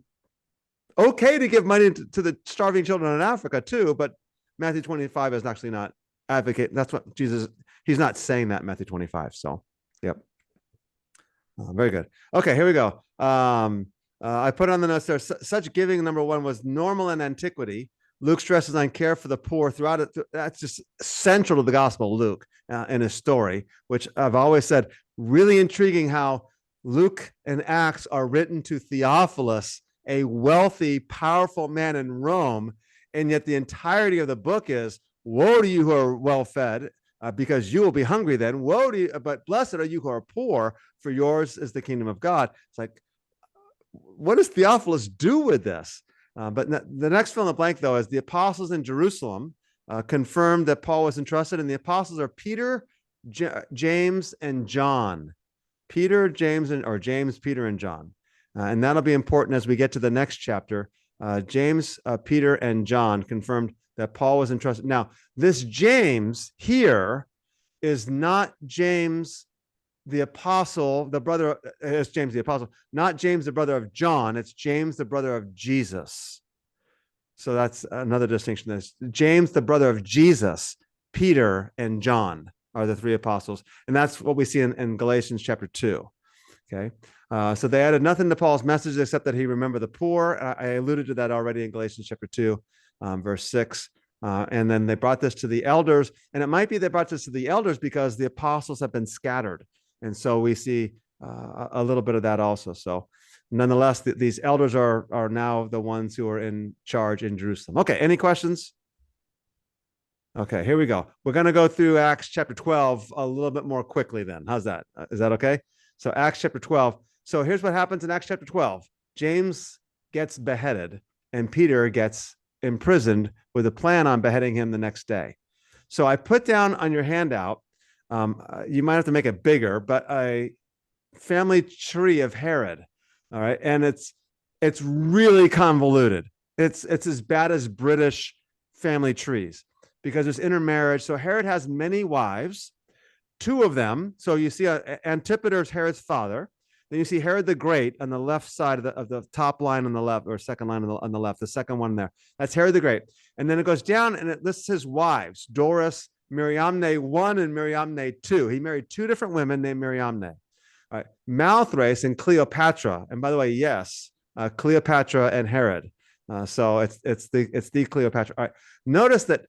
okay to give money to the starving children in Africa too, but Matthew 25 is actually not advocate. That's what Jesus, he's not saying that in Matthew 25. So, yep. Very good. Okay, here we go. I put on the notes there, such giving, number one, was normal in antiquity. Luke stresses on care for the poor throughout it. That's just central to the Gospel of Luke in his story, which I've always said, really intriguing how Luke and Acts are written to Theophilus, a wealthy, powerful man in Rome, and yet the entirety of the book is, woe to you who are well-fed, because you will be hungry then. Woe to you, but blessed are you who are poor, for yours is the kingdom of God. It's like, what does Theophilus do with this? But the next fill in the blank, though, is the apostles in Jerusalem confirmed that Paul was entrusted, and the apostles are Peter, James, and John. Peter, James, James, Peter, and John. And that'll be important as we get to the next chapter. James, Peter, and John confirmed that Paul was entrusted. Now, this James here is not James the apostle, the brother, it's James the apostle, not James the brother of John, it's James the brother of Jesus. So that's another distinction. There's James the brother of Jesus, Peter, and John are the three apostles. And that's what we see in Galatians chapter 2. Okay. So they added nothing to Paul's message except that he remembered the poor. I alluded to that already in Galatians chapter 2, verse 6. And then they brought this to the elders. And it might be they brought this to the elders because the apostles have been scattered. And so we see a little bit of that also. So nonetheless, these elders are now the ones who are in charge in Jerusalem. Okay, any questions? Okay, here we go. We're going to go through Acts chapter 12 a little bit more quickly then. How's that? Is that okay? So Acts chapter 12. So here's what happens in Acts chapter 12. James gets beheaded and Peter gets imprisoned with a plan on beheading him the next day. So I put down on your handout, you might have to make it bigger, but a family tree of Herod. All right. And it's really convoluted. It's as bad as British family trees because there's intermarriage. So Herod has many wives, two of them. So you see Antipater is Herod's father. Then you see Herod the Great on the left side of the top line on the left, or second line on the left, the second one there. That's Herod the Great. And then it goes down and it lists his wives, Doris, Miriamne 1 and Miriamne 2. He married two different women named Miriamne. All right. Malthrace and Cleopatra. And by the way, yes, Cleopatra and Herod. So it's the Cleopatra. All right. Notice that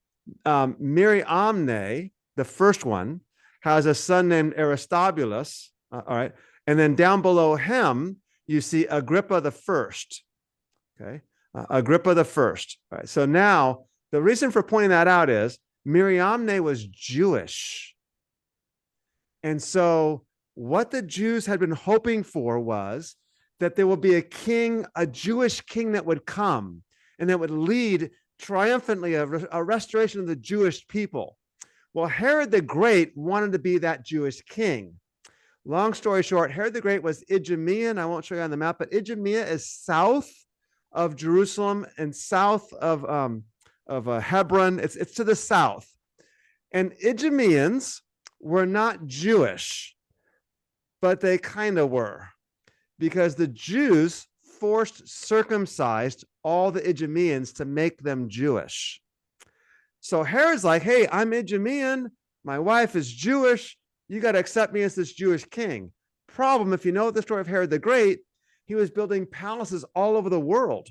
Miriamne, the first one, has a son named Aristobulus. All right. And then down below him, you see Agrippa the first. Okay. Agrippa the first. All right. So now the reason for pointing that out is Miriamne was Jewish. And so what the Jews had been hoping for was that there would be a king, a Jewish king that would come and that would lead triumphantly a restoration of the Jewish people. Well, Herod the Great wanted to be that Jewish king. Long story short, Herod the Great was Idumean. I won't show you on the map, but Idumea is south of Jerusalem and south of Hebron. It's to the south. And Idumeans were not Jewish, but they kind of were, because the Jews forced circumcised all the Idumeans to make them Jewish. So Herod's like, hey, I'm Idumean. My wife is Jewish. You got to accept me as this Jewish king. problem, if you know the story of Herod the Great, he was building palaces all over the world.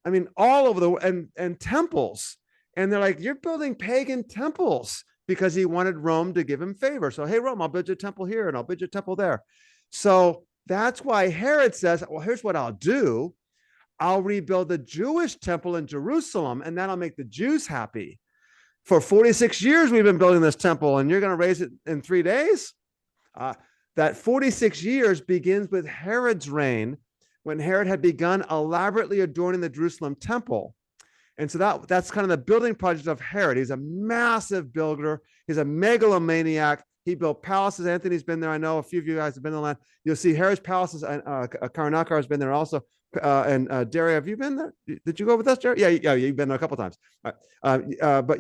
I mean, all over and temples. And they're like, you're building pagan temples, because he wanted Rome to give him favor. So, hey, Rome, I'll build you a temple here and I'll build you a temple there. So that's why Herod says, well, here's what I'll do. I'll rebuild the Jewish temple in Jerusalem, and that'll make the Jews happy. For 46 years, we've been building this temple, and you're going to raise it in 3 days? That 46 years begins with Herod's reign, when Herod had begun elaborately adorning the Jerusalem temple. And so that's kind of the building project of Herod. He's a massive builder. He's a megalomaniac. He built palaces. Anthony's been there. I know a few of you guys have been in the land. You'll see Herod's palaces. Karanakar has been there also. And Derry, have you been there? Did you go with us, Derry? Yeah, you've been there a couple times. But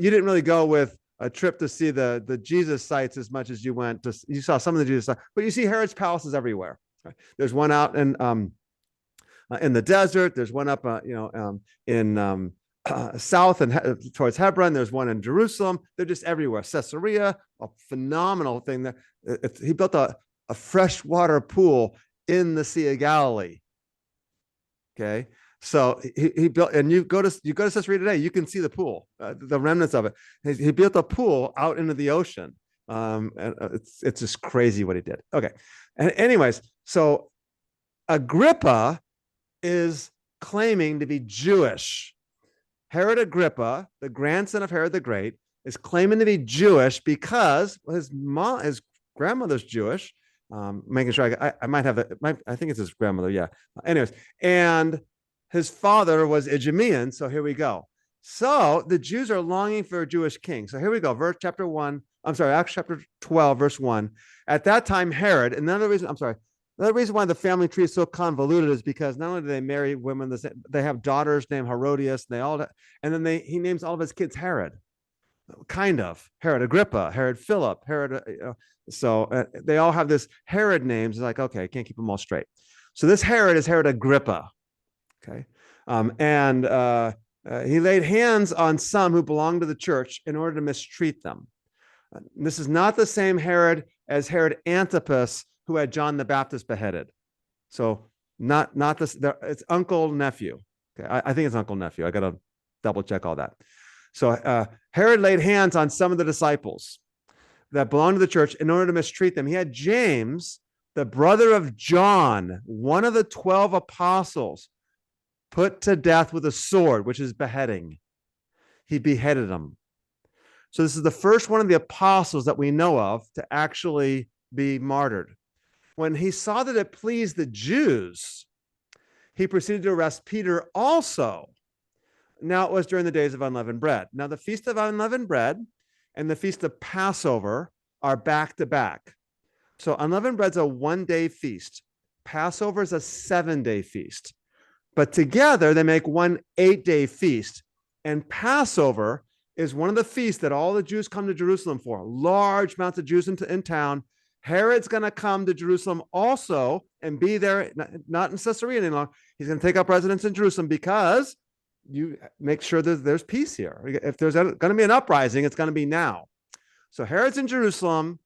you didn't really go with a trip to see the Jesus sites as much as you went to. You saw some of the Jesus sites, but you see Herod's palaces everywhere. There's one out in the desert. There's one up, in south and towards Hebron. There's one in Jerusalem. They're just everywhere. Caesarea, a phenomenal thing there. He built a freshwater pool in the Sea of Galilee. Okay, so he built, and you go to Caesarea today, you can see the pool, the remnants of it. He built a pool out into the ocean. And it's just crazy what he did. Okay, and anyways, so Agrippa is claiming to be Jewish. Herod Agrippa, the grandson of Herod the Great, is claiming to be Jewish because his grandmother's Jewish. Making sure I might have I think it's his grandmother. Yeah. Anyways, and his father was Idumean. So here we go. So the Jews are longing for a Jewish king. So here we go. Acts chapter 12, verse 1. At that time, Herod, and another reason why the family tree is so convoluted is because not only do they marry women, they have daughters named Herodias, and then he names all of his kids Herod. Kind of Herod Agrippa, Herod Philip, Herod. So they all have this Herod names. It's like, okay, I can't keep them all straight. So this Herod is Herod Agrippa. Okay. He laid hands on some who belonged to the church in order to mistreat them. This is not the same Herod as Herod Antipas, who had John the Baptist beheaded. So not this, it's uncle nephew. Okay. I think it's uncle nephew. I got to double check all that. So Herod laid hands on some of the disciples that belonged to the church in order to mistreat them. He had James, the brother of John, one of the 12 apostles, put to death with a sword, which is beheading. He beheaded him. So this is the first one of the apostles that we know of to actually be martyred. When he saw that it pleased the Jews, he proceeded to arrest Peter also. Now it was during the days of unleavened bread. Now the feast of unleavened bread and the feast of Passover are back to back. So unleavened bread's a 1-day feast. Passover is a 7-day feast. But together they make one 8-day feast. And Passover is one of the feasts that all the Jews come to Jerusalem for. Large amounts of Jews in town. Herod's going to come to Jerusalem also and be there, not in Caesarea any longer. He's going to take up residence in Jerusalem because you make sure that there's peace here. If there's going to be an uprising, it's going to be now. So Herod's in Jerusalem.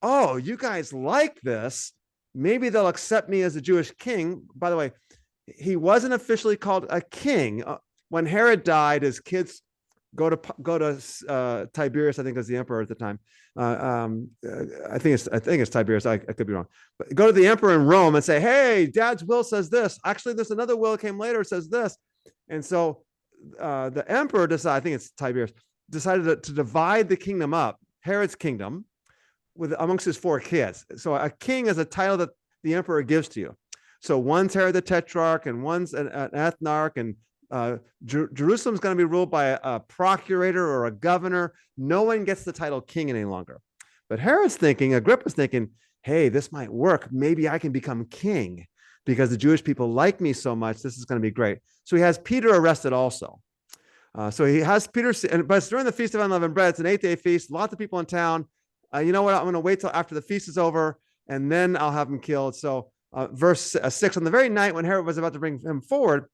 Oh, you guys like this. Maybe they'll accept me as a Jewish king. By the way, he wasn't officially called a king. When Herod died, his kids go to Tiberius, I think was the emperor at the time. I think it's Tiberius. I could be wrong. But go to the emperor in Rome and say, hey, Dad's will says this. Actually, there's another will that came later says this. And so the emperor decided, I think it's Tiberius, decided to divide the kingdom up, Herod's kingdom, amongst his 4 kids. So a king is a title that the emperor gives to you. So one's Herod the Tetrarch, and one's an ethnarch, and Jerusalem's going to be ruled by a procurator or a governor. No one gets the title king any longer. But Agrippa's thinking, hey, this might work. Maybe I can become king because the Jewish people like me so much. This is going to be great. So he has Peter arrested also. So he has Peter, but it's during the Feast of Unleavened Bread. It's an 8-day feast. Lots of people in town. You know what? I'm going to wait till after the feast is over, and then I'll have him killed. So verse 6, on the very night when Herod was about to bring him forward,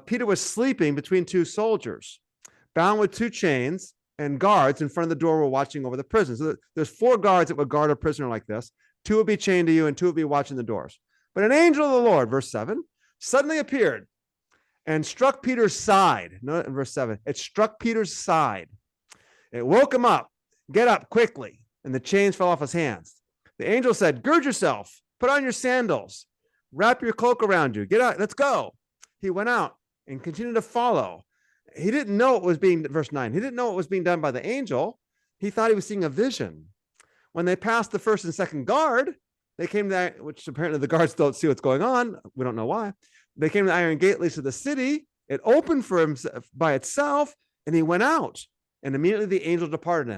Peter was sleeping between 2 soldiers, bound with 2 chains, and guards in front of the door were watching over the prison. So there's 4 guards that would guard a prisoner like this. 2 will be chained to you, and 2 will be watching the doors. But an angel of the Lord, verse 7, suddenly appeared and struck Peter's side. No, in verse 7, it struck Peter's side. It woke him up. Get up quickly. And the chains fell off his hands. The angel said, gird yourself, put on your sandals, wrap your cloak around you. Get out, let's go. He went out and continued to follow. He didn't know it was being, verse 9, he didn't know it was being done by the angel. He thought he was seeing a vision. When they passed the first and second guard, they came to that, which apparently the guards don't see what's going on. We don't know why. They came to the iron gate leads to the city. It opened for him by itself, and he went out. And immediately the angel departed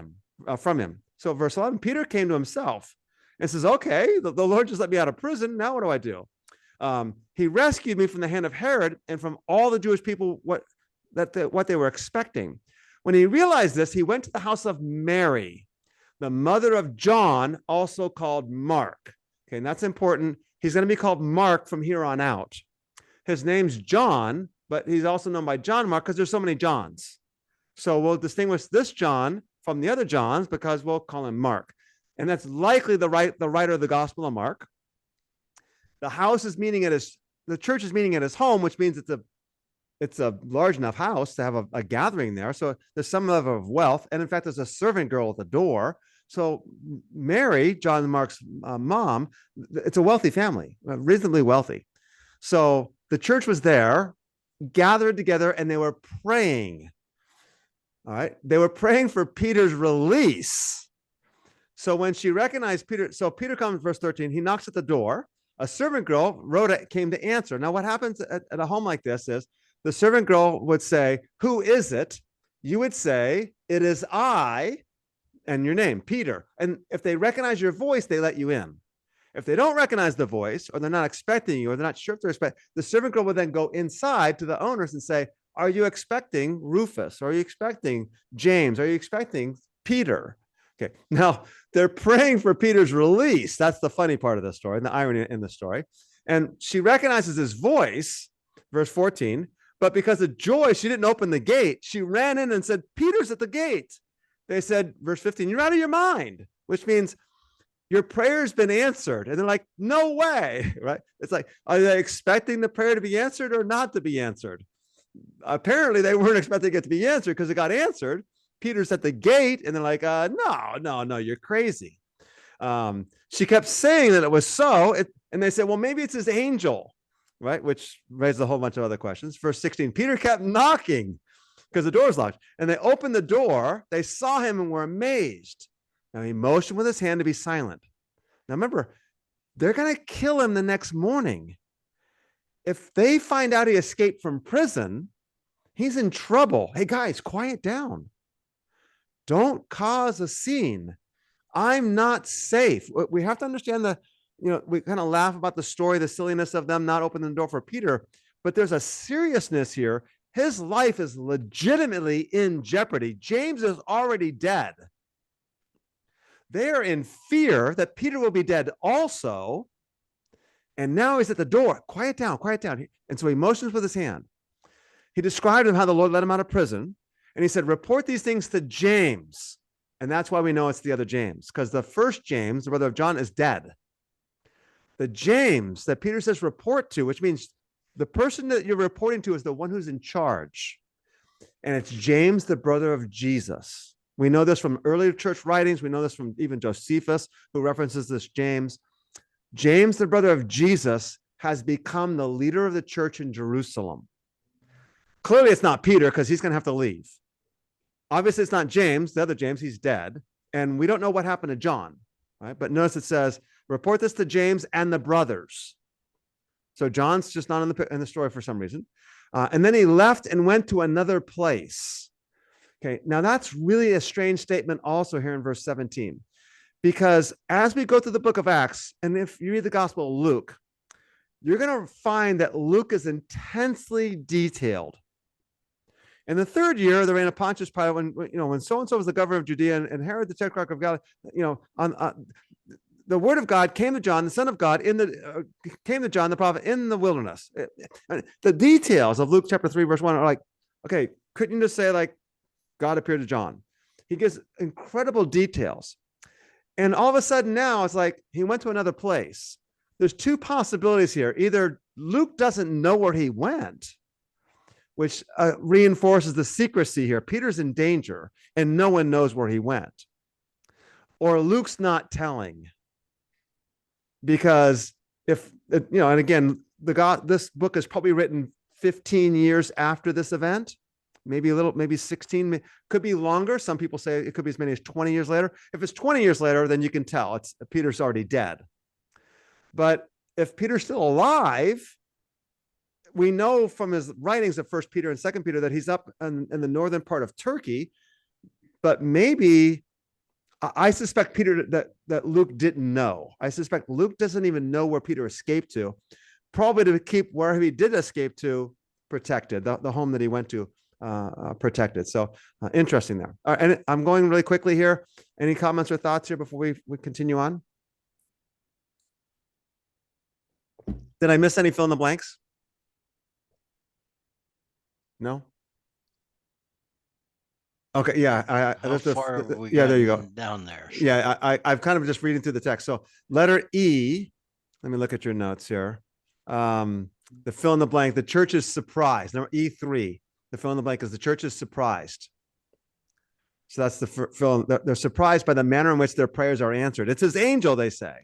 from him. So verse 11, Peter came to himself and says, okay, the Lord just let me out of prison. Now what do I do? He rescued me from the hand of Herod and from all the Jewish people, what they were expecting. When he realized this, he went to the house of Mary, the mother of John, also called Mark. Okay, and that's important. He's going to be called Mark from here on out. His name's John, but he's also known by John Mark because there's so many Johns. So we'll distinguish this John from the other Johns because we'll call him Mark. And that's likely the writer of the Gospel of Mark. The house is meeting at the church is meeting at his home, which means it's a large enough house to have a gathering there. So there's some level of wealth. And in fact, there's a servant girl at the door. So Mary, John and Mark's mom, it's a wealthy family, reasonably wealthy. So the church was there, gathered together, and they were praying. All right. They were praying for Peter's release. So when she recognized Peter, so Peter comes, verse 13, he knocks at the door. A servant girl, Rhoda, came to answer. Now, what happens at a home like this is the servant girl would say, who is it? You would say, it is I, and your name, Peter. And if they recognize your voice, they let you in. If they don't recognize the voice, or they're not expecting you, or they're not sure if they're expecting, the servant girl would then go inside to the owners and say, are you expecting Rufus? Are you expecting James? Are you expecting Peter? Okay, now they're praying for Peter's release. That's the funny part of the story, and the irony in the story. And she recognizes his voice, verse 14, but because of joy, she didn't open the gate. She ran in and said, Peter's at the gate. They said, verse 15, you're out of your mind, which means your prayer's been answered. And they're like, no way, right? It's like, are they expecting the prayer to be answered or not to be answered? Apparently they weren't expecting it to be answered because it got answered. Peter's at the gate, and they're like, no, you're crazy. She kept saying that it was so, and they said, well, maybe it's his angel, right? Which raised a whole bunch of other questions. Verse 16, Peter kept knocking because the door was locked, and they opened the door. They saw him and were amazed. Now he motioned with his hand to be silent. Now remember, they're going to kill him the next morning. If they find out he escaped from prison, he's in trouble. Hey guys, quiet down. Don't cause a scene. I'm not safe. We have to understand we kind of laugh about the story, the silliness of them not opening the door for Peter, but there's a seriousness here. His life is legitimately in jeopardy. James is already dead. They are in fear that Peter will be dead also. And now he's at the door. Quiet down, quiet down. And so he motions with his hand. He described him how the Lord let him out of prison. And he said, report these things to James. And that's why we know it's the other James, because the first James, the brother of John, is dead. The James that Peter says report to, which means the person that you're reporting to is the one who's in charge. And it's James, the brother of Jesus. We know this from earlier church writings. We know this from even Josephus, who references this James. James, the brother of Jesus, has become the leader of the church in Jerusalem. Clearly, it's not Peter because he's going to have to leave. Obviously, it's not James, the other James, he's dead. And we don't know what happened to John, right? But notice it says, report this to James and the brothers. So John's just not in the story for some reason. And then he left and went to another place. Okay, now that's really a strange statement also here in verse 17. Because as we go through the book of Acts, and if you read the Gospel of Luke, you're going to find that Luke is intensely detailed. In the 3rd year of the reign of Pontius Pilate, when so-and-so was the governor of Judea and Herod the tetrarch of Galilee, the word of God came to John, the son of God, came to John, the prophet, in the wilderness. The details of Luke chapter 3, verse 1 are like, okay, couldn't you just say like God appeared to John? He gives incredible details. And all of a sudden now it's like he went to another place. There's two possibilities here. Either Luke doesn't know where he went, which reinforces the secrecy here. Peter's in danger and no one knows where he went. Or Luke's not telling. Because if, you know, and again, this book is probably written 15 years after this event, maybe 16, could be longer. Some people say it could be as many as 20 years later. If it's 20 years later, then you can tell Peter's already dead. But if Peter's still alive, we know from his writings of First Peter and Second Peter that he's up in the northern part of Turkey. But maybe I suspect Peter that Luke didn't know. I suspect Luke doesn't even know where Peter escaped to, probably to keep where he did escape to protected, the home that he went to protected. So interesting there. All right, and I'm going really quickly here. Any comments or thoughts here before we continue on? Did I miss any fill in the blanks? No? Okay, yeah.
How far have we
yeah, there you go.
gotten down there?
Yeah, I've kind of just reading through the text. So letter E, let me look at your notes here. The fill in the blank, the church is surprised. Number E3, the fill in the blank is the church is surprised. So that's the fill. They're surprised by the manner in which their prayers are answered. It's his angel, they say.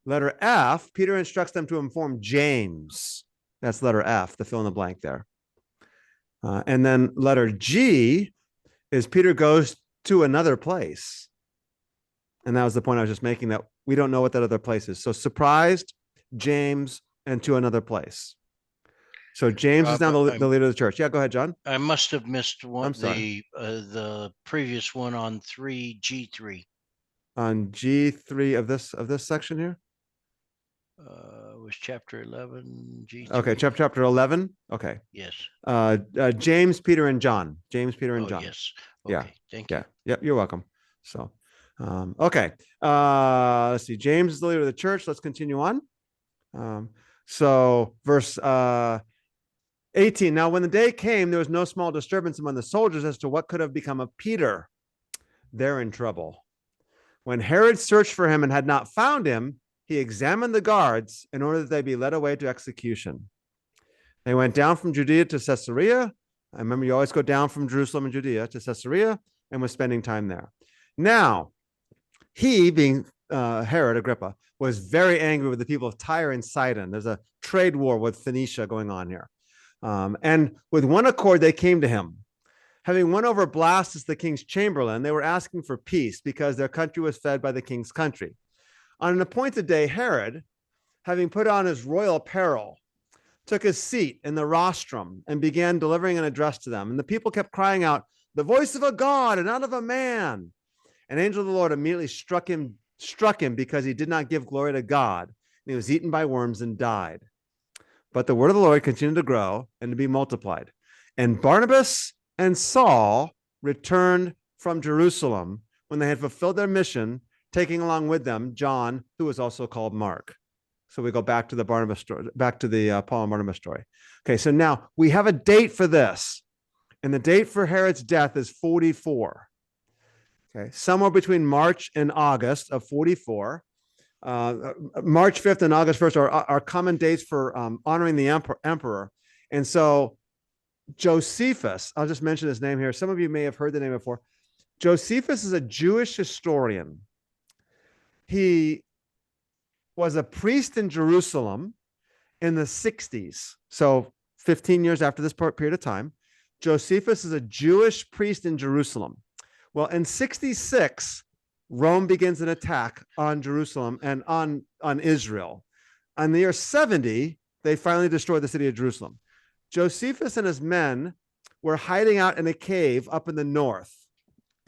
Letter F, Peter instructs them to inform James. That's letter F, the fill in the blank there. And then letter G is Peter goes to another place. And that was the point I was just making, that we don't know what that other place is. So surprised, James, and to another place. So James is now the leader of the church. Yeah, go ahead, John.
I must have missed one.
I'm sorry.
The previous one on G3.
On G3 of this section here?
Was chapter 11 G3?
Okay, chapter 11. Okay.
Yes.
James, Peter, and John. James, Peter, and John.
Yes.
Yeah.
Okay. Thank you.
Yeah. Yep. You're welcome. So, okay. Let's see. James is the leader of the church. Let's continue on. So verse 18. Now, when the day came, there was no small disturbance among the soldiers as to what could have become of Peter. They're in trouble. When Herod searched for him and had not found him, he examined the guards in order that they be led away to execution. They went down from Judea to Caesarea. I remember you always go down from Jerusalem and Judea to Caesarea, and was spending time there. Now, he, being Herod Agrippa, was very angry with the people of Tyre and Sidon. There's a trade war with Phoenicia going on here. And with one accord, they came to him. Having won over Blastus, the king's chamberlain, they were asking for peace because their country was fed by the king's country. On an appointed day, Herod, having put on his royal apparel, took his seat in the rostrum and began delivering an address to them. And the people kept crying out, "The voice of a God and not of a man." An angel of the Lord immediately struck him because he did not give glory to God. And he was eaten by worms and died. But the word of the Lord continued to grow and to be multiplied. And Barnabas and Saul returned from Jerusalem when they had fulfilled their mission, taking along with them John, who was also called Mark. So we go back to the Barnabas story, back to the Paul and Barnabas story. Okay, so now we have a date for this. And the date for Herod's death is 44. Okay, somewhere between March and August of 44. March 5th and August 1st are common dates for honoring the emperor. And so Josephus, I'll just mention his name here. Some of you may have heard the name before. Josephus is a Jewish historian. He was a priest in Jerusalem in the 60s. So 15 years after this period of time, Josephus is a Jewish priest in Jerusalem. Well, in 66, Rome begins an attack on Jerusalem and on Israel. On the year 70, they finally destroy the city of Jerusalem. Josephus and his men were hiding out in a cave up in the north.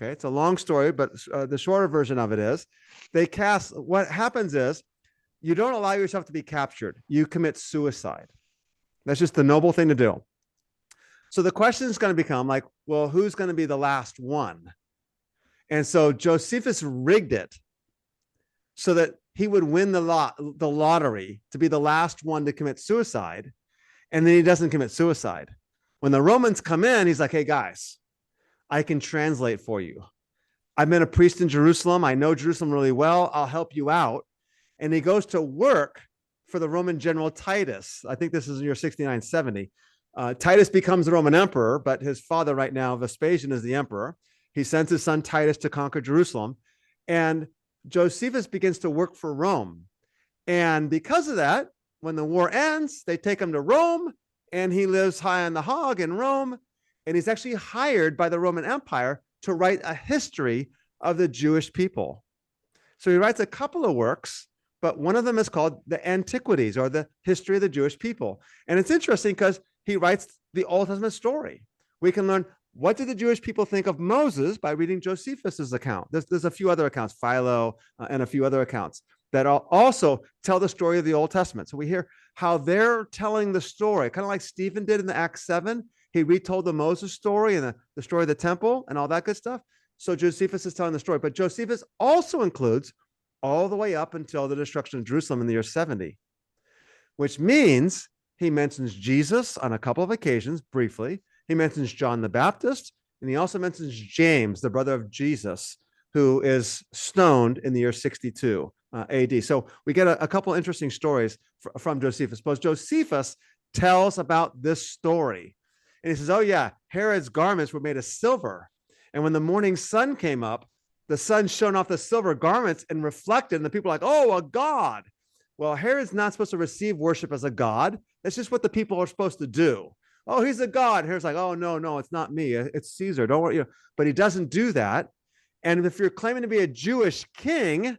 Okay, it's a long story, but the shorter version of it is what happens is you don't allow yourself to be captured. You commit suicide. That's just the noble thing to do. So the question is going to become like, well, who's going to be the last one? And so Josephus rigged it so that he would win the lottery to be the last one to commit suicide. And then he doesn't commit suicide. When the Romans come in, he's like, "Hey guys, I can translate for you. I've been a priest in Jerusalem. I know Jerusalem really well. I'll help you out. And he goes to work for the Roman general Titus. I think this is in year 69, 70. Titus becomes the Roman emperor, but his father right now, Vespasian, is the emperor. He sends his son Titus to conquer Jerusalem. And Josephus begins to work for Rome. And because of that, when the war ends, they take him to Rome, and he lives high on the hog in Rome. And he's actually hired by the Roman Empire to write a history of the Jewish people. So he writes a couple of works, but one of them is called the Antiquities, or the history of the Jewish people. And it's interesting because he writes the Old Testament story. We can learn, what did the Jewish people think of Moses by reading Josephus's account. There's a few other accounts, Philo, and a few other accounts that also tell the story of the Old Testament. So we hear how they're telling the story, kind of like Stephen did in the Acts 7. He retold the Moses story and the story of the temple and all that good stuff. So Josephus is telling the story, but Josephus also includes all the way up until the destruction of Jerusalem in the year 70, which means he mentions Jesus on a couple of occasions briefly. He mentions John the Baptist, and he also mentions James, the brother of Jesus, who is stoned in the year 62 AD. So we get a couple interesting stories from Josephus. But Josephus tells about this story. And he says, oh yeah, Herod's garments were made of silver. And when the morning sun came up, the sun shone off the silver garments and reflected, and the people are like, oh, a god. Well, Herod's not supposed to receive worship as a god. That's just what the people are supposed to do. Oh, he's a god. Herod's like, oh, no, it's not me. It's Caesar. Don't worry. But he doesn't do that. And if you're claiming to be a Jewish king,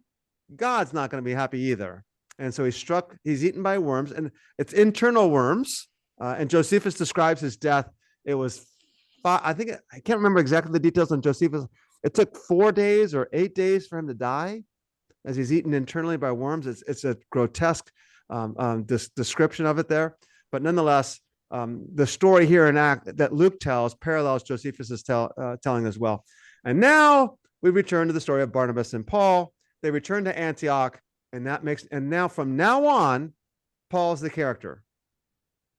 God's not going to be happy either. And so he's eaten by worms, and it's internal worms. And Josephus describes his death. It was, I can't remember exactly the details on Josephus. It took 4 days or 8 days for him to die as he's eaten internally by worms. It's a grotesque description of it there. But nonetheless, the story here in Act that Luke tells parallels Josephus' telling as well. And now we return to the story of Barnabas and Paul. They return to Antioch, and now from now on, Paul's the character.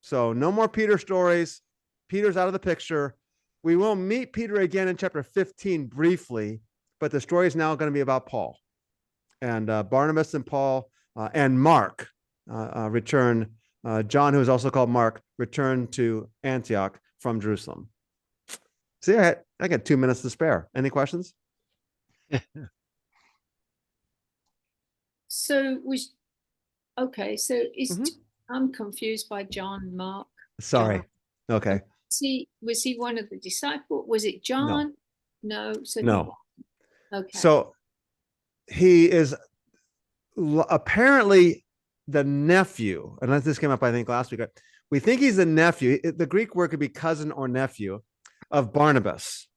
So no more Peter stories. Peter's out of the picture. We will meet Peter again in chapter 15 briefly, but the story is now going to be about Paul. And Barnabas and Paul and Mark return. John, who is also called Mark, returned to Antioch from Jerusalem. See, I got 2 minutes to spare. Any questions?
So I'm confused by John, Mark.
Sorry.
John.
Okay.
Was he one of the disciples? Was it John? No.
No.
Okay.
So he is apparently the nephew, and this came up, I think, last week. We think he's the nephew. The Greek word could be cousin or nephew of Barnabas.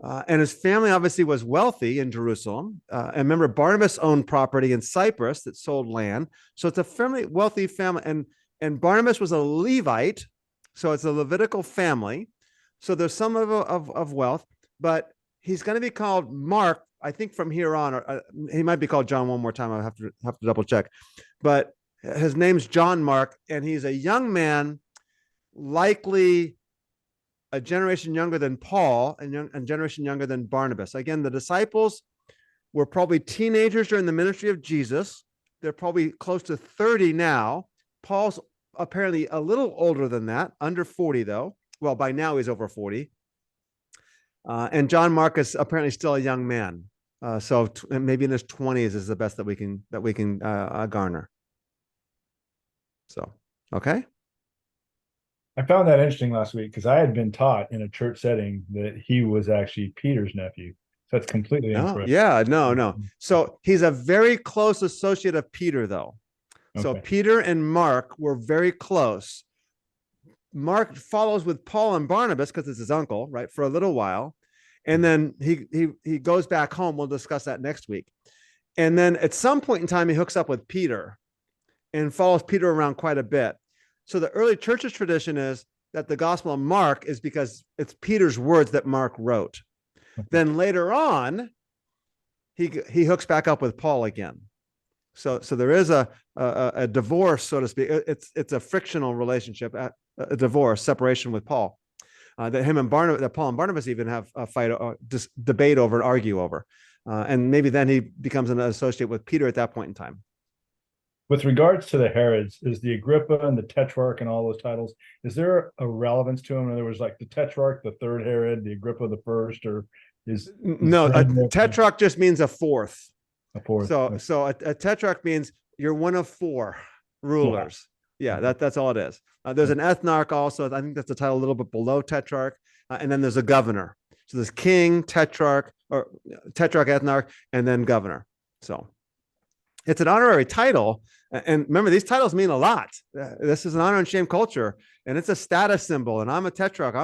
And his family obviously was wealthy in Jerusalem. And remember, Barnabas owned property in Cyprus that sold land. So it's a fairly wealthy family. And Barnabas was a Levite. So it's a Levitical family. So there's some of wealth, but he's going to be called Mark, I think, from here on. Or he might be called John one more time. I have to double check. But his name's John Mark, and he's a young man, likely a generation younger than Paul and a generation younger than Barnabas. Again, the disciples were probably teenagers during the ministry of Jesus. They're probably close to 30 now. Paul's apparently a little older than that, under 40 though. Well, by now he's over 40. And John Mark is apparently still a young man. So maybe in his 20s is the best that we can garner. So, okay.
I found that interesting last week because I had been taught in a church setting that he was actually Peter's nephew. So that's completely incorrect.
Yeah, no. So he's a very close associate of Peter, though. So
Okay.
Peter and Mark were very close. Mark follows with Paul and Barnabas because it's his uncle, right, for a little while. And then he goes back home. We'll discuss that next week. And then at some point in time, he hooks up with Peter and follows Peter around quite a bit. So the early church's tradition is that the Gospel of Mark is because it's Peter's words that Mark wrote.
Okay.
Then later on, he hooks back up with Paul again. So there is a divorce, so to speak. It's a frictional relationship, a divorce, separation with Paul. that him and Barnabas, that Paul and Barnabas even have a fight, debate over and argue over. And maybe then he becomes an associate with Peter at that point in time.
With regards to the Herods, is the Agrippa and the Tetrarch and all those titles, is there a relevance to them? In other words, like the Tetrarch, the third Herod, the Agrippa the first, or is
No, a tetrarch just means a fourth.
a fourth?
So a tetrarch means you're one of four rulers. Yeah, that's all it is. There's an ethnarch also. I think that's the title a little bit below tetrarch. And then there's a governor. So there's king, tetrarch, or tetrarch, ethnarch, and then governor. So it's an honorary title. And remember, these titles mean a lot. This is an honor and shame culture, and it's a status symbol. And I'm a tetrarch.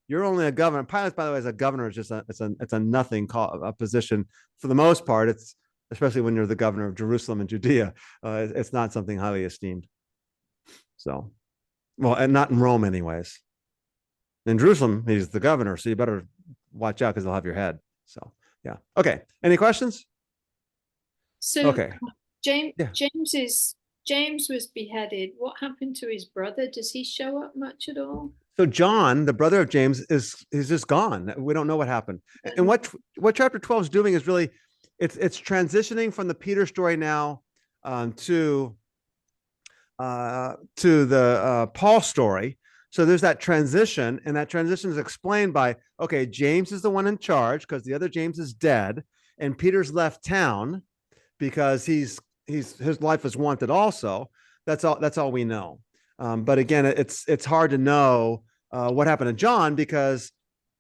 You're only a governor. Pilate, by the way, as a governor is just it's a nothing a position for the most part. It's especially when you're the governor of Jerusalem and Judea. It's not something highly esteemed. So, well, and not in Rome, anyways. In Jerusalem, he's the governor, so you better watch out because they'll have your head. So, yeah. Okay. Any questions?
So
Okay.
James was beheaded. What happened to his brother? Does he show up much at all?
So John, the brother of James, is just gone. We don't know what happened. And what chapter 12 is doing is really, it's transitioning from the Peter story now to the Paul story. So there's that transition, and that transition is explained by, okay, James is the one in charge because the other James is dead, and Peter's left town because his life is wanted also. That's all we know. But again, it's hard to know what happened to John because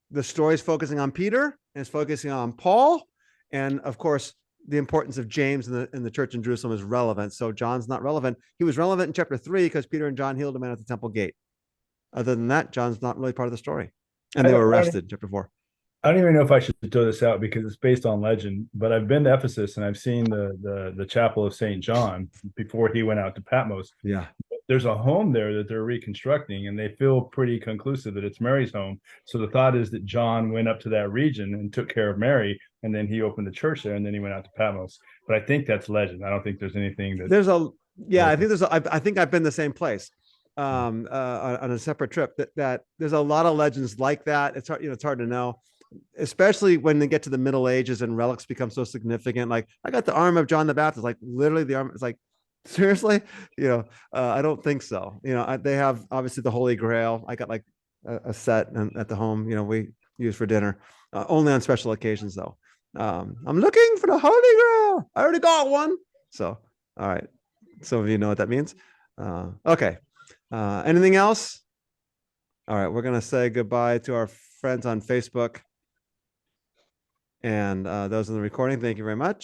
the story is focusing on Peter and it's focusing on Paul, and of course the importance of James in the church in Jerusalem is relevant. So John's not relevant. He was relevant in chapter 3 because Peter and John healed a man at the temple gate. Other than that, John's not really part of the story, and they were arrested in chapter 4.
I don't even know if I should throw this out because it's based on legend, but I've been to Ephesus and I've seen the chapel of St. John before he went out to Patmos.
Yeah.
There's a home there that they're reconstructing, and they feel pretty conclusive that it's Mary's home. So the thought is that John went up to that region and took care of Mary, and then he opened the church there, and then he went out to Patmos. But I think that's legend. I don't think there's anything that
I think I've been the same place on a separate trip. That there's a lot of legends like that. It's hard, it's hard to know, especially when they get to the Middle Ages and relics become so significant. Like I got the arm of John the Baptist, like literally the arm. It's like, seriously, I don't think so. They have obviously the Holy Grail. I got like a set at the home, we use for dinner, only on special occasions though. I'm looking for the Holy Grail. I already got one. So, all right. Some of you know what that means. Okay. Anything else? All right. We're going to say goodbye to our friends on Facebook and those in the recording. Thank you very much.